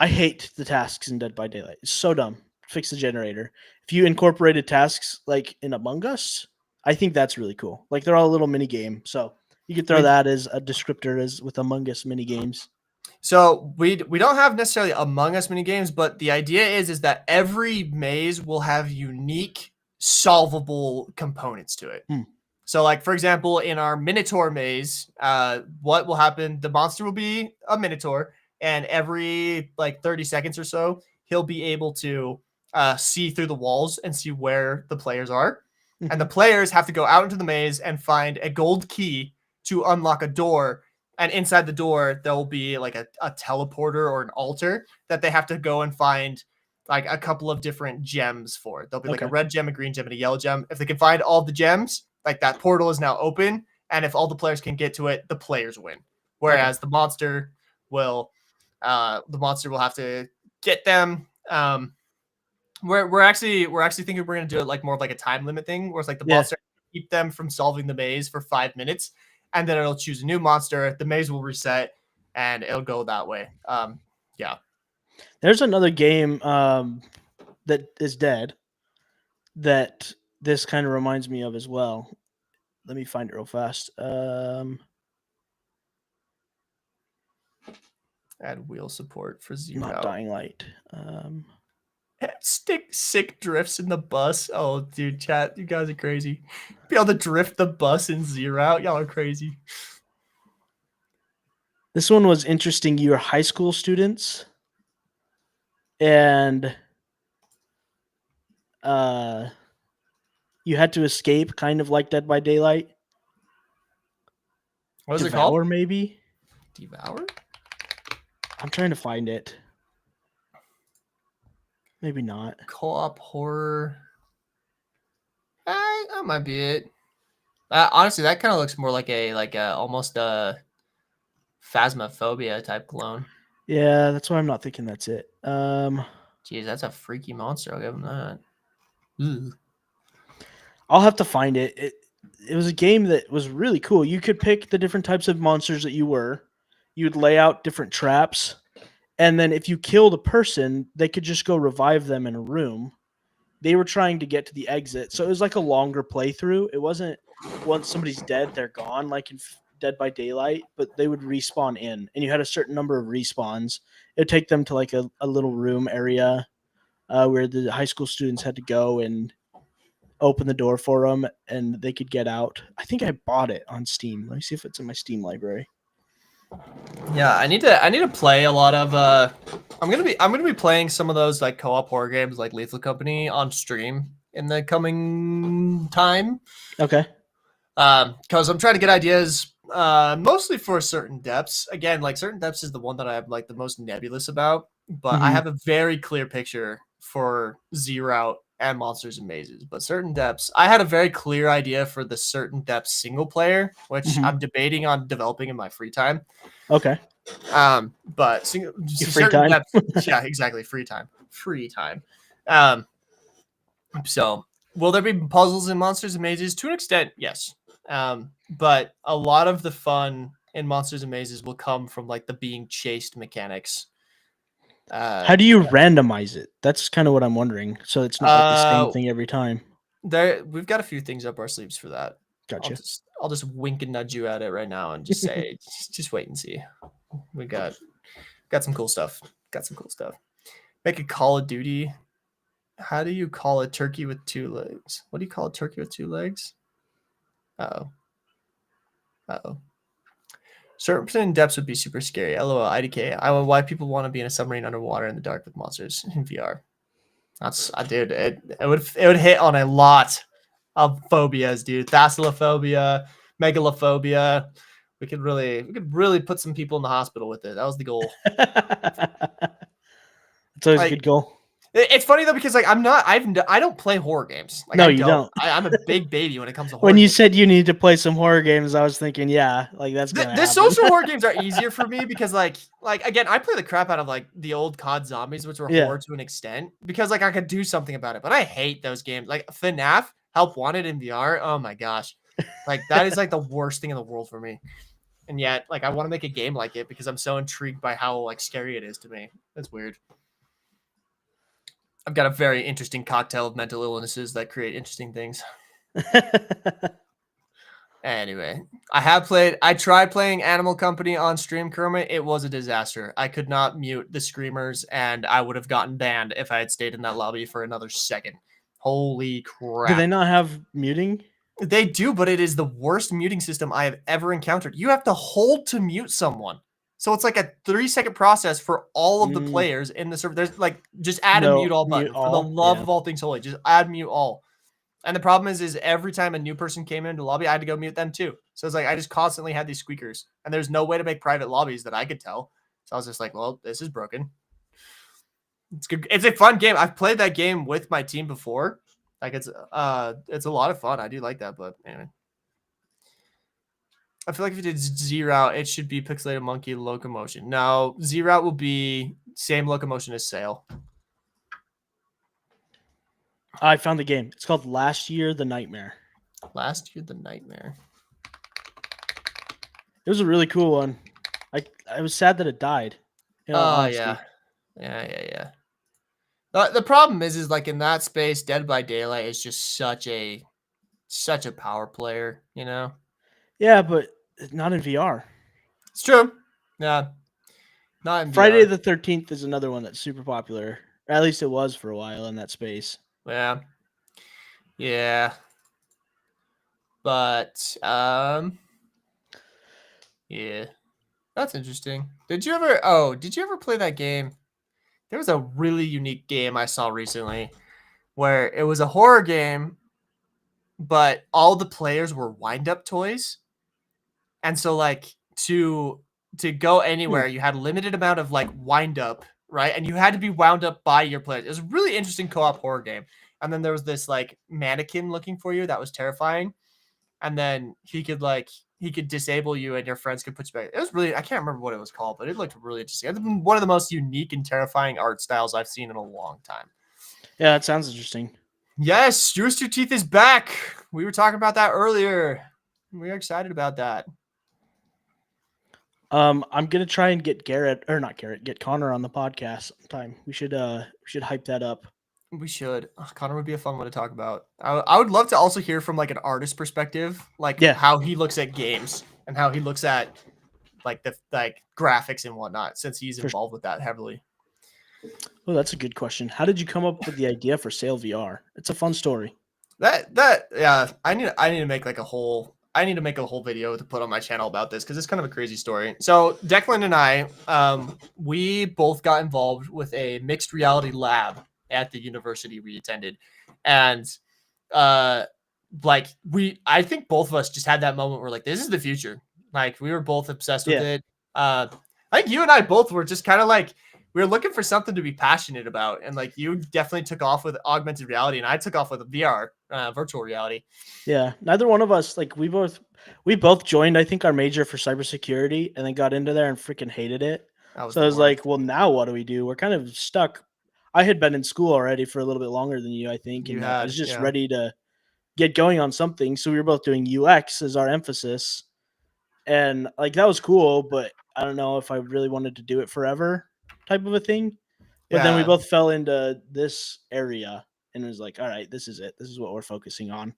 hate the tasks in Dead by Daylight. It's so dumb. Fix the generator. If you incorporated tasks like in Among Us, I think that's really cool. Like they're all a little mini game. So you could throw that as a descriptor as with Among Us mini games. So we don't have necessarily Among Us mini games, but the idea is that every maze will have unique solvable components to it. So like, for example, in our Minotaur maze, what will happen? The monster will be a Minotaur, and every like 30 seconds or so, he'll be able to see through the walls and see where the players are. And the players have to go out into the maze and find a gold key to unlock a door. And inside the door, there'll be like a teleporter or an altar that they have to go and find like a couple of different gems for. There'll be like a red gem, a green gem, and a yellow gem. If they can find all the gems, like that portal is now open. And if all the players can get to it, the players win. Whereas the monster will have to get them. We're actually thinking we're gonna do it like more of like a time limit thing, where it's like the monster keep them from solving the maze for 5 minutes, and then it'll choose a new monster. The maze will reset, and it'll go that way. Yeah. There's another game that is dead that this kind of reminds me of as well. Let me find it real fast. Add wheel support for Zero. Not Dying Light. Sick drifts in the bus. Oh, dude, chat, you guys are crazy. Be able to drift the bus in Zero. Y'all are crazy. This one was interesting. You were high school students, and you had to escape, kind of like Dead by Daylight. What is Devour, it called? Maybe? Devour? I'm trying to find it. Maybe not. Co-op horror. That might be it. Honestly, that kind of looks more like almost a Phasmophobia type clone. Yeah, that's why I'm not thinking that's it. Jeez, that's a freaky monster. I'll give him that. Ugh. I'll have to find it. It was a game that was really cool. You could pick the different types of monsters that you were. You'd lay out different traps. And then if you killed a person, they could just go revive them in a room. They were trying to get to the exit. So it was like a longer playthrough. It wasn't once somebody's dead, they're gone, like in Dead by Daylight, but they would respawn in. And you had a certain number of respawns. It would take them to like a little room area where the high school students had to go and open the door for them and they could get out. I think I bought it on Steam. Let me see if it's in my Steam library. Yeah, I need to play a lot of I'm gonna be playing some of those like co-op horror games like Lethal Company on stream in the coming time. Okay. Because I'm trying to get ideas mostly for certain depths. Again, like certain depths is the one that I have like the most nebulous about, but I have a very clear picture for Zero and Monsters and Mazes. But certain depths, I had a very clear idea for the certain depths single player, which I'm debating on developing in my free time. Okay. But free time. Depths, yeah, exactly. Free time. So will there be puzzles in Monsters and Mazes? To an extent, yes. But a lot of the fun in Monsters and Mazes will come from like the being chased mechanics. How do you randomize it? That's kind of what I'm wondering. So it's not like the same thing every time. We've got a few things up our sleeves for that. Gotcha. I'll just wink and nudge you at it right now and just say, just wait and see. We got some cool stuff. Make a Call of Duty. How do you call a turkey with 2 legs? What do you call a turkey with 2 legs? Uh-oh. Certain depths would be super scary. LOL, IDK. I why people want to be in a submarine underwater in the dark with monsters in VR. Dude, it would hit on a lot of phobias, dude. Thalassophobia, megalophobia. We could really put some people in the hospital with it. That was the goal. It's always a good goal. It's funny though because like I don't play horror games. Like, no, you don't. I'm a big baby when it comes to horror. When you said you need to play some horror games, I was thinking, yeah, like that's the social horror games are easier for me because like again, I play the crap out of like the old COD Zombies, which were horror to an extent because like I could do something about it. But I hate those games. Like FNAF, Help Wanted in VR. Oh my gosh, like that is like the worst thing in the world for me. And yet, like I want to make a game like it because I'm so intrigued by how like scary it is to me. That's weird. I've got a very interesting cocktail of mental illnesses that create interesting things. Anyway, I tried playing Animal Company on stream, Kermit. It was a disaster. I could not mute the screamers, and I would have gotten banned if I had stayed in that lobby for another second. Holy crap. Do they not have muting? They do, but it is the worst muting system I have ever encountered. You have to hold to mute someone. So it's like a 3-second process for all of the players in the server. There's like just add a mute all button. For the love of all things holy, just add mute all. And the problem is every time a new person came into the lobby, I had to go mute them too. So it's like I just constantly had these squeakers, and there's no way to make private lobbies that I could tell. So I was just like, well, this is broken. It's good. It's a fun game. I've played that game with my team before. Like it's a lot of fun. I do like that, but anyway. I feel like if you did Zero, it should be Pixelated Monkey Locomotion. No, Zero will be same locomotion as Sail. I found the game. It's called Last Year the Nightmare. Last Year the Nightmare. It was a really cool one. I was sad that it died. Yeah. The problem is like in that space, Dead by Daylight is just such a power player, you know? Yeah, but not in VR. It's true. Yeah. Not in Friday VR. the 13th is another one that's super popular. Or at least it was for a while in that space. Yeah. Yeah. But yeah. That's interesting. Did you ever play that game? There was a really unique game I saw recently where it was a horror game, but all the players were wind-up toys. And so like to go anywhere, you had a limited amount of like wind-up, right? And you had to be wound up by your players. It was a really interesting co-op horror game. And then there was this like mannequin looking for you that was terrifying. And then he could disable you and your friends could put you back. It was really, I can't remember what it was called, but it looked really interesting. It's been one of the most unique and terrifying art styles I've seen in a long time. Yeah, that sounds interesting. Yes, Rooster Teeth is back. We were talking about that earlier. We are excited about that. I'm gonna try and get get Connor on the podcast sometime. We should hype that up. We should. Connor would be a fun one to talk about. I would love to also hear from like an artist perspective, like how he looks at games and how he looks at like the graphics and whatnot, since he's involved with that heavily. Oh, that's a good question. How did you come up with the idea for Sail VR? It's a fun story. Yeah, I need to make like a whole video to put on my channel about this because it's kind of a crazy story. So Declan and I, we both got involved with a mixed reality lab at the university we attended, and I think both of us just had that moment where like, this is the future. Like we were both obsessed with it. I think you and I both were just kind of like, we were looking for something to be passionate about. And like, you definitely took off with augmented reality and I took off with VR, virtual reality. Yeah. Neither one of us, like we both joined, I think, our major for cybersecurity and then got into there and freaking hated it. So I was like, well, now what do we do? We're kind of stuck. I had been in school already for a little bit longer than you, I think. And I was just ready to get going on something. So we were both doing UX as our emphasis. And like, that was cool, but I don't know if I really wanted to do it forever type of a thing. But then we both fell into this area and it was like, all right, this is it. This is what we're focusing on.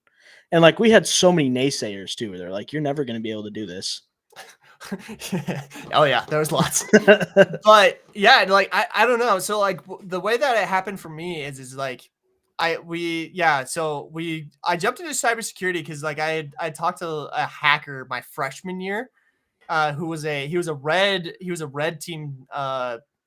And like, we had so many naysayers too, where they're like, you're never going to be able to do this. Oh yeah, there was lots. But yeah, like I don't know. So like the way that it happened for me is like I jumped into cybersecurity because like I talked to a hacker my freshman year, he was a red team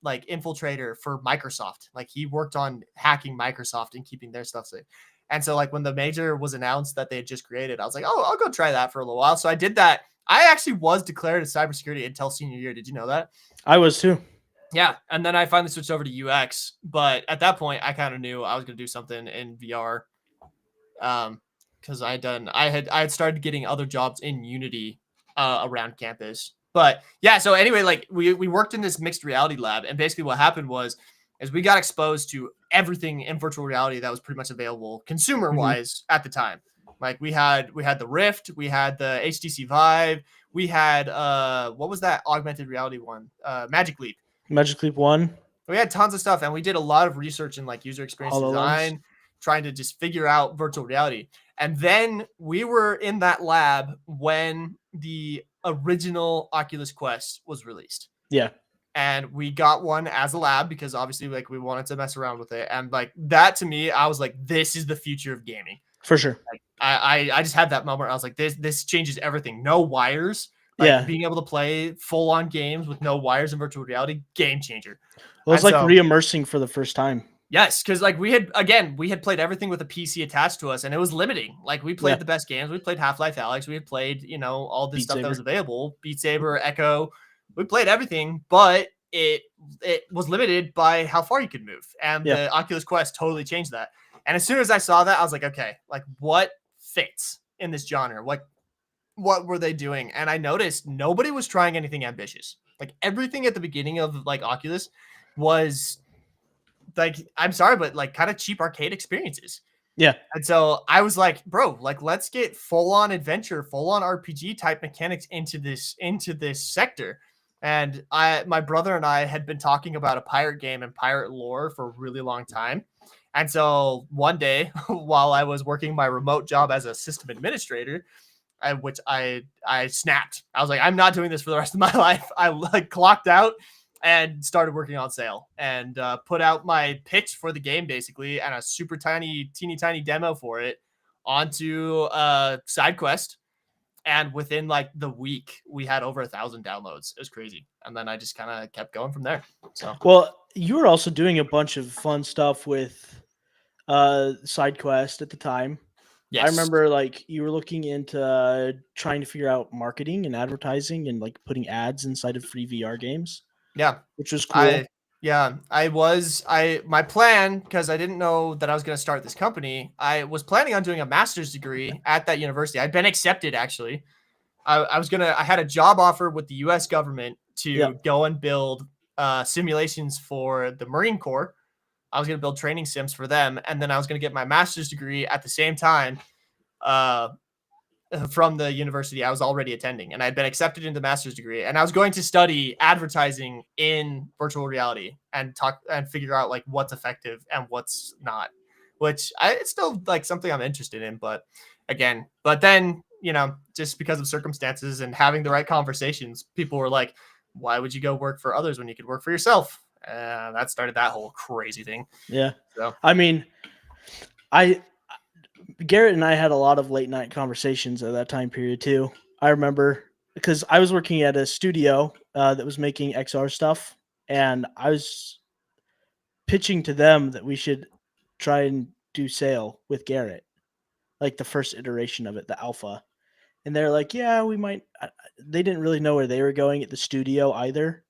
like infiltrator for Microsoft. Like he worked on hacking Microsoft and keeping their stuff safe. And so like when the major was announced that they had just created, I was like, oh, I'll go try that for a little while. So I did that. I actually was declared a cybersecurity until senior year. Did you know that? I was too. Yeah. And then I finally switched over to UX. But at that point, I kind of knew I was going to do something in VR. Because I had started getting other jobs in Unity around campus. But yeah, so anyway, like we worked in this mixed reality lab. And basically what happened was we got exposed to everything in virtual reality that was pretty much available consumer-wise at the time. Like we had the Rift, we had the HTC Vive, we had what was that augmented reality one? Magic Leap. Magic Leap 1. We had tons of stuff, and we did a lot of research in like user experience design, trying to just figure out virtual reality. And then we were in that lab when the original Oculus Quest was released. Yeah. And we got one as a lab because obviously like we wanted to mess around with it. And like that to me, I was like, this is the future of gaming. For sure. Like, I just had that moment. I was like, this changes everything. No wires. Like, being able to play full on games with no wires in virtual reality, game changer. Well, it's like re-immersing for the first time. Yes, because like we had played everything with a PC attached to us, and it was limiting. Like we played the best games. We played Half-Life Alyx. We had played, all this stuff that was available. Beat Saber, Echo. We played everything, but it was limited by how far you could move. And the Oculus Quest totally changed that. And as soon as I saw that, I was like, okay, like what fits in this genre? Like what were they doing? And I noticed nobody was trying anything ambitious. Like everything at the beginning of like Oculus, was like, I'm sorry, but like kind of cheap arcade experiences. Yeah. And so I was like, bro, like let's get full on adventure, full on RPG type mechanics into this sector. And my brother and I had been talking about a pirate game and pirate lore for a really long time. And so one day, while I was working my remote job as a system administrator, which I snapped. I was like, I'm not doing this for the rest of my life. I like clocked out and started working on sale and put out my pitch for the game basically and a super teeny tiny demo for it onto side quest. And within like the week, we had over 1,000 downloads. It was crazy. And then I just kind of kept going from there. So, well, you were also doing a bunch of fun stuff with side quest at the time. Yes. I remember like you were looking into trying to figure out marketing and advertising and like putting ads inside of free VR games. Yeah. Which was cool. My plan, because I didn't know that I was going to start this company, I was planning on doing a master's degree at that university. I'd been accepted, actually. I had a job offer with the U.S. government to go and build simulations for the Marine Corps. I was going to build training sims for them. And then I was going to get my master's degree at the same time from the university I was already attending. And I'd been accepted into the master's degree. And I was going to study advertising in virtual reality and figure out like what's effective and what's not, which it's still like something I'm interested in. But then, you know, just because of circumstances and having the right conversations, people were like, why would you go work for others when you could work for yourself? That started that whole crazy thing. Yeah. So, I mean, Garrett and I had a lot of late night conversations at that time period too. I remember because I was working at a studio that was making XR stuff, and I was pitching to them that we should try and do sale with Garrett, like the first iteration of it, the alpha. And they're like, yeah, we might. They didn't really know where they were going at the studio either.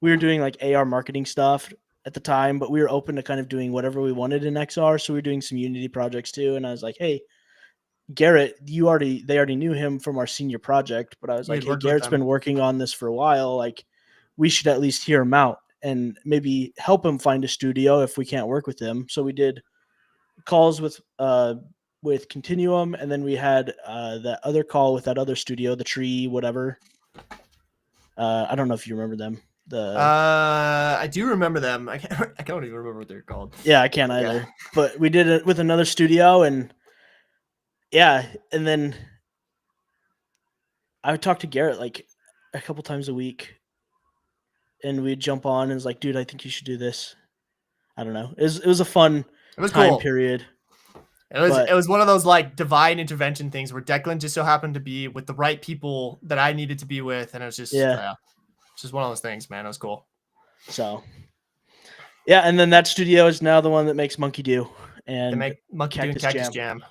We were doing like AR marketing stuff at the time, but we were open to kind of doing whatever we wanted in XR. So we were doing some Unity projects too. And I was like, hey, Garrett, they already knew him from our senior project, but I was like, hey, Garrett's been working on this for a while. Like, we should at least hear him out and maybe help him find a studio if we can't work with him. So we did calls with Continuum, and then we had that other call with that other studio, the Tree, whatever. I don't know if you remember them. I do remember them. I don't even remember what they're called. Yeah, I can't either. Yeah. But we did it with another studio, and yeah, and then I would talk to Garrett like a couple times a week, and we'd jump on and was like, dude, I think you should do this. I don't know. It was a fun time period. It was one of those like divine intervention things where Declan just so happened to be with the right people that I needed to be with, and it was just it's just one of those things, man. It was cool. So, yeah, and then that studio is now the one that makes Monkey Do and they make Monkey Do and Cactus Jam.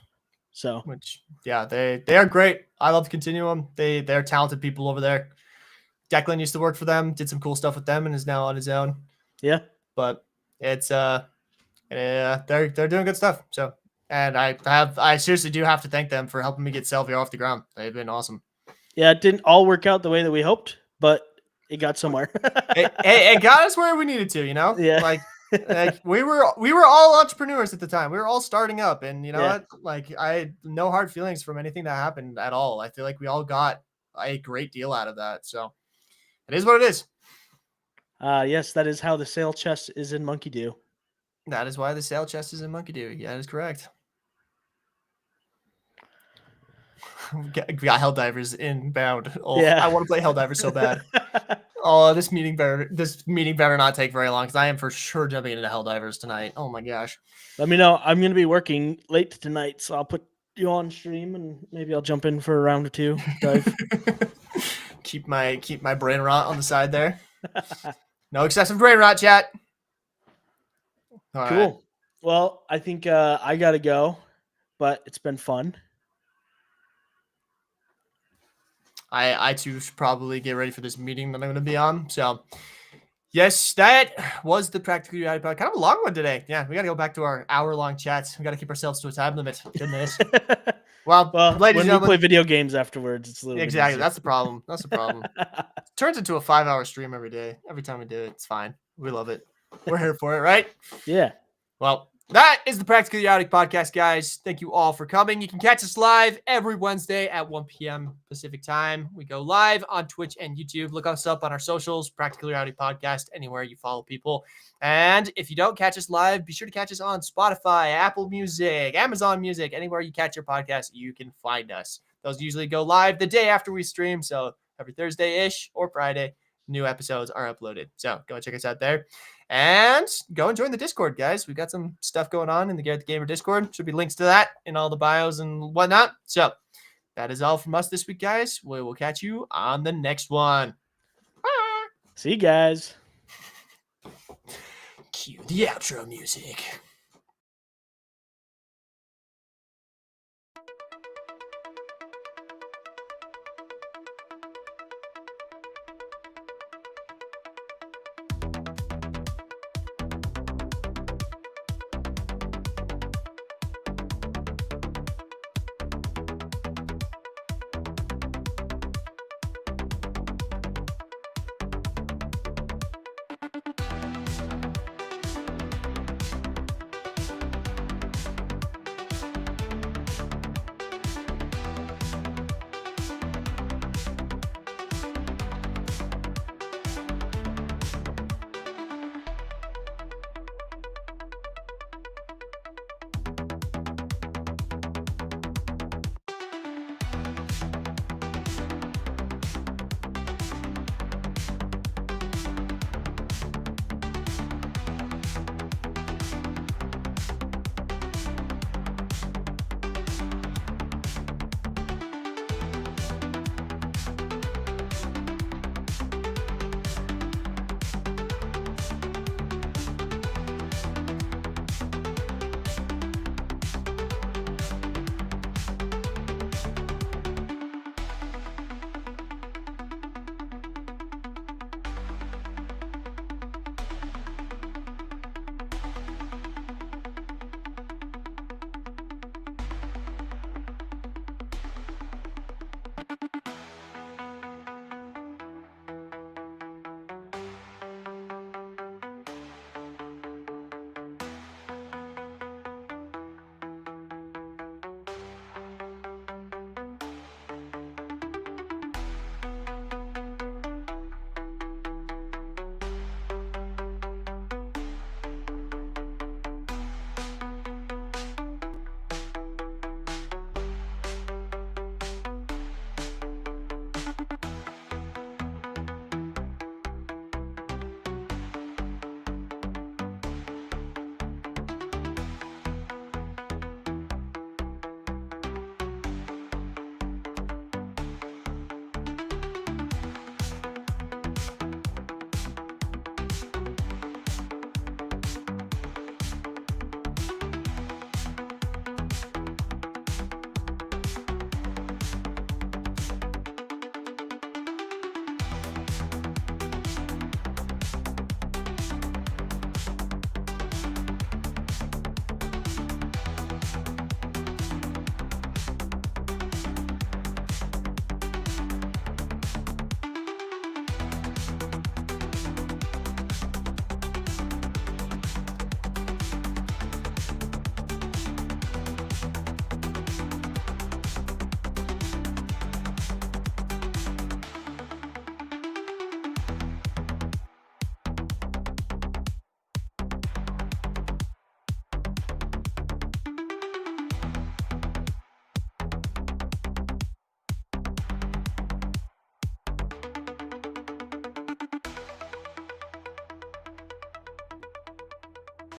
So, which they are great. I love to Continuum. They're talented people over there. Declan used to work for them, did some cool stuff with them, and is now on his own. Yeah, but it's they're doing good stuff. So, and I seriously do have to thank them for helping me get Salvia off the ground. They've been awesome. Yeah, it didn't all work out the way that we hoped, but it got somewhere. it got us where we needed to, you know? Yeah. Like we were all entrepreneurs at the time. We were all starting up, and you know what? Like I had no hard feelings from anything that happened at all. I feel like we all got a great deal out of that. So it is what it is. Yes, that is how the sale chest is in Monkey Do. That is why the sale chest is in Monkey Do. Yeah, that is correct. We got Helldivers inbound. Oh, yeah. I want to play Helldivers so bad. Oh, this meeting better not take very long because I am for sure jumping into Helldivers tonight. Oh my gosh. Let me know. I'm going to be working late tonight, so I'll put you on stream and maybe I'll jump in for a round or two. Dive. keep my brain rot on the side there. No excessive brain rot, chat. All cool. Right. Well, I think I got to go, but it's been fun. I too should probably get ready for this meeting that I'm going to be on. So, yes, that was the Practically Reality Pod. Kind of a long one today. Yeah, we got to go back to our hour-long chats. We got to keep ourselves to a time limit. Goodness. Well, Well, ladies when and we gentlemen, play video games afterwards, it's a little exactly. bit That's the problem. That's the problem. Turns into a 5-hour stream every day. Every time we do it, it's fine. We love it. We're here for it, right? Yeah. Well, that is the Practically Chaotic podcast, guys. Thank you all for coming. You can catch us live every Wednesday at 1 p.m. Pacific time. We go live on Twitch and YouTube. Look us up on our socials, Practically Chaotic Podcast, anywhere you follow people. And if you don't catch us live, be sure to catch us on Spotify, Apple Music, Amazon Music, anywhere you catch your podcast, you can find us. Those usually go live the day after we stream, so every Thursday-ish or Friday, new episodes are uploaded. So go check us out there. And go and join the Discord, guys. We got some stuff going on in the Garrett the Gamer Discord. Should be links to that in all the bios and whatnot. So that is all from us this week, guys. We will catch you on the next one. See you guys. Cue the outro music.